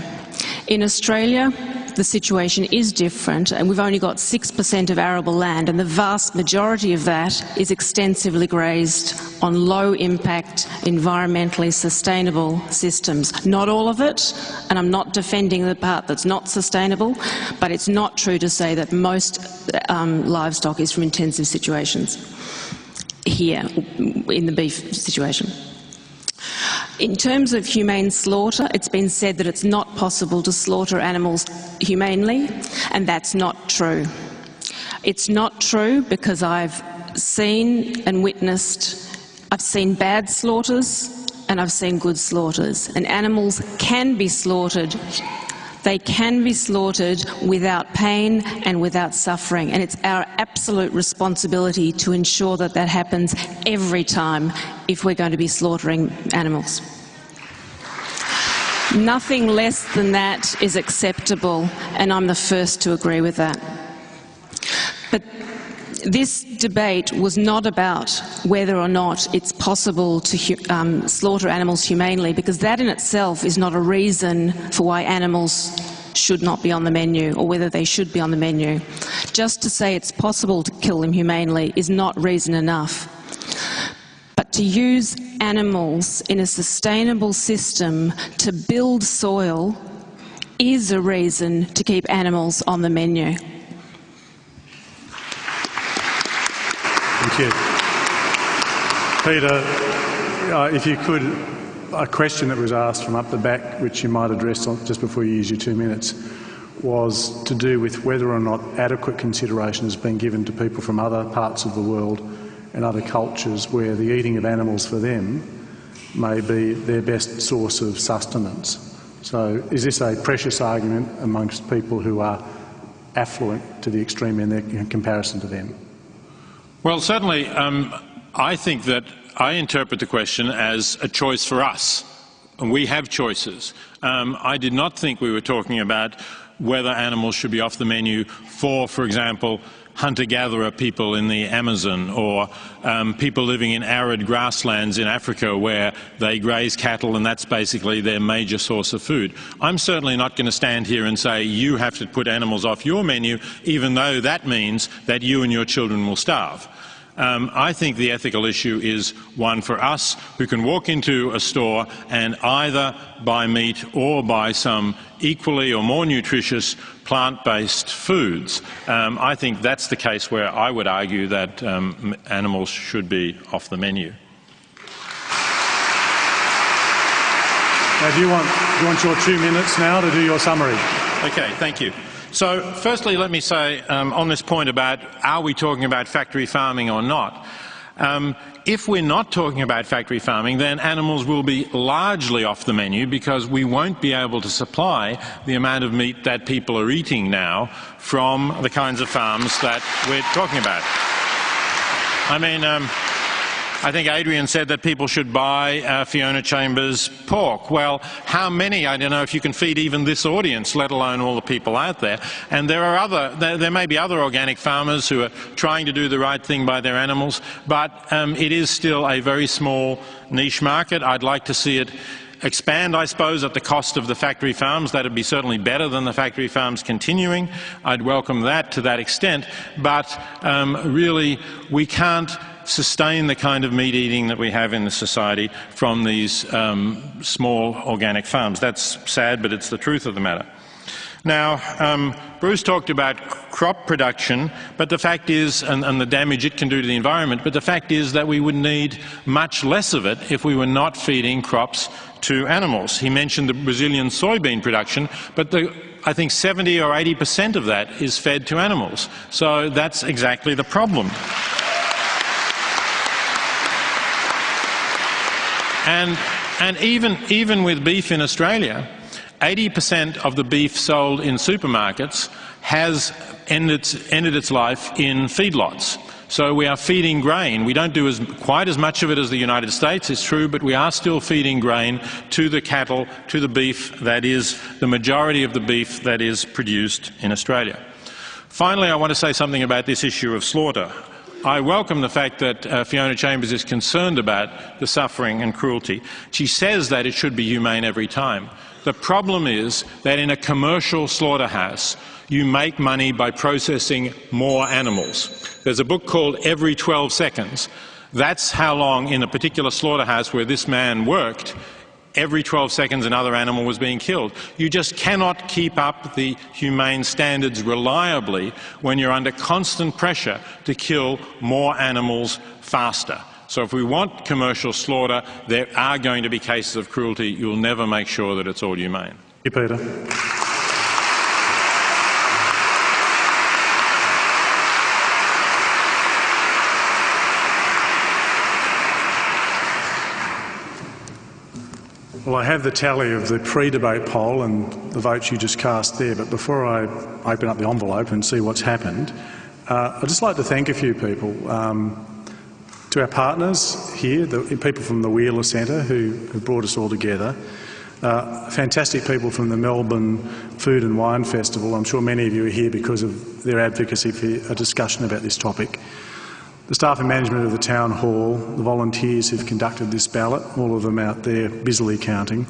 In Australia, the situation is different, and we've only got 6% of arable land, and the vast majority of that is extensively grazed on low-impact, environmentally sustainable systems. Not all of it, and I'm not defending the part that's not sustainable, but it's not true to say that most livestock is from intensive situations. here in the beef situation. In terms of humane slaughter, it's been said that it's not possible to slaughter animals humanely, and that's not true. It's not true because I've seen and witnessed, I've seen bad slaughters and I've seen good slaughters, and animals can be slaughtered. They can be slaughtered without pain and without suffering, and it's our absolute responsibility to ensure that that happens every time if we're going to be slaughtering animals. Nothing less than that is acceptable, and I'm the first to agree with that. But this debate was not about whether or not it's possible to slaughter animals humanely, because that in itself is not a reason for why animals should not be on the menu or whether they should be on the menu. Just to say it's possible to kill them humanely is not reason enough. But to use animals in a sustainable system to build soil is a reason to keep animals on the menu. Thank you. Peter, if you could, a question that was asked from up the back, which you might address just before you use your 2 minutes, was to do with whether or not adequate consideration has been given to people from other parts of the world and other cultures where the eating of animals for them may be their best source of sustenance. So is this a precious argument amongst people who are affluent to the extreme in comparison to them? Well, certainly, I think that I interpret the question as a choice for us. And we have choices. I did not think we were talking about whether animals should be off the menu for example, hunter-gatherer people in the Amazon, or people living in arid grasslands in Africa where they graze cattle and that's basically their major source of food. I'm certainly not going to stand here and say you have to put animals off your menu, even though that means that you and your children will starve. I think the ethical issue is one for us who can walk into a store and either buy meat or buy some equally or more nutritious plant-based foods. I think that's the case where I would argue that animals should be off the menu. Now, do you want your 2 minutes now to do your summary? Okay, thank you. So, firstly, let me say on this point about are we talking about factory farming or not? If we're not talking about factory farming, then animals will be largely off the menu because we won't be able to supply the amount of meat that people are eating now from the kinds of farms that we're talking about. I mean, I think Adrian said that people should buy Fiona Chambers pork. Well, how many? I don't know if you can feed even this audience, let alone all the people out there. And there may be other organic farmers who are trying to do the right thing by their animals, but it is still a very small niche market. I'd like to see it expand, I suppose, at the cost of the factory farms. That would be certainly better than the factory farms continuing. I'd welcome that to that extent. But really, we can't sustain the kind of meat eating that we have in the society from these small organic farms. That's sad, but it's the truth of the matter. Now, Bruce talked about crop production, but the fact is, and the damage it can do to the environment, but the fact is that we would need much less of it if we were not feeding crops to animals. He mentioned the Brazilian soybean production, but I think 70 or 80% of that is fed to animals. So that's exactly the problem. And even with beef in Australia, 80% of the beef sold in supermarkets has ended its life in feedlots. So we are feeding grain. We don't do quite as much of it as the United States, it's true, but we are still feeding grain to the cattle, to the beef that is the majority of the beef that is produced in Australia. Finally, I want to say something about this issue of slaughter. I welcome the fact that Fiona Chambers is concerned about the suffering and cruelty. She says that it should be humane every time. The problem is that in a commercial slaughterhouse, you make money by processing more animals. There's a book called Every 12 Seconds. That's how long in a particular slaughterhouse where this man worked every 12 seconds another animal was being killed. You just cannot keep up the humane standards reliably when you're under constant pressure to kill more animals faster. So if we want commercial slaughter, there are going to be cases of cruelty. You'll never make sure that it's all humane. Thank you, Peter. Well, I have the tally of the pre-debate poll and the votes you just cast there, but before I open up the envelope and see what's happened, I'd just like to thank a few people. To our partners here, the people from the Wheeler Centre who brought us all together, fantastic people from the Melbourne Food and Wine Festival. I'm sure many of you are here because of their advocacy for a discussion about this topic. The staff and management of the Town Hall, the volunteers who've conducted this ballot, all of them out there busily counting,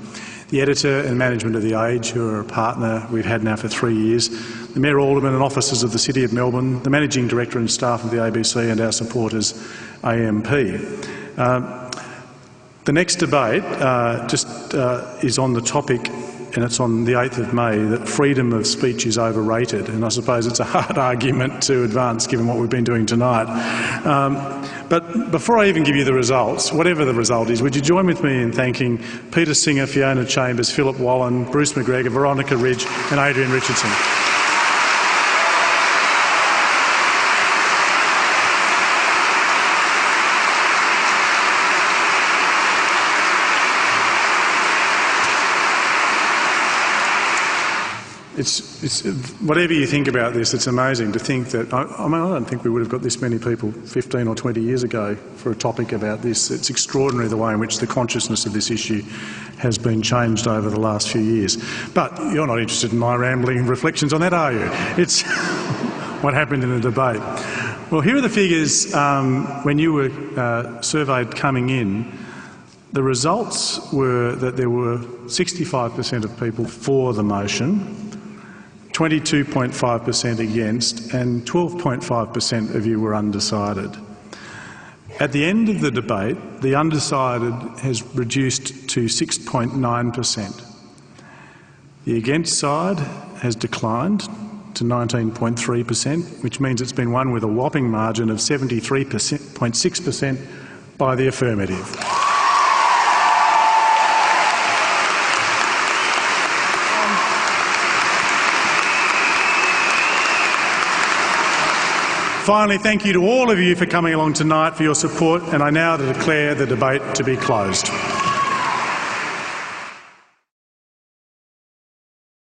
the editor and management of The Age, who are a partner we've had now for 3 years, the Mayor, Alderman and officers of the City of Melbourne, the Managing Director and staff of the ABC and our supporters, AMP. The next debate is on the topic, and it's on the 8th of May, that freedom of speech is overrated. And I suppose it's a hard argument to advance given what we've been doing tonight. But before I even give you the results, whatever the result is, would you join with me in thanking Peter Singer, Fiona Chambers, Philip Wallen, Bruce McGregor, Veronica Ridge and Adrian Richardson. It's whatever you think about this, it's amazing to think that, I don't think we would have got this many people 15 or 20 years ago for a topic about this. It's extraordinary the way in which the consciousness of this issue has been changed over the last few years. But you're not interested in my rambling reflections on that, are you? It's what happened in the debate. Well, here are the figures when you were surveyed coming in. The results were that there were 65% of people for the motion, 22.5% against, and 12.5% of you were undecided. At the end of the debate, the undecided has reduced to 6.9%. The against side has declined to 19.3%, which means it's been won with a whopping margin of 73.6% by the affirmative. Finally, thank you to all of you for coming along tonight, for your support, and I now declare the debate to be closed.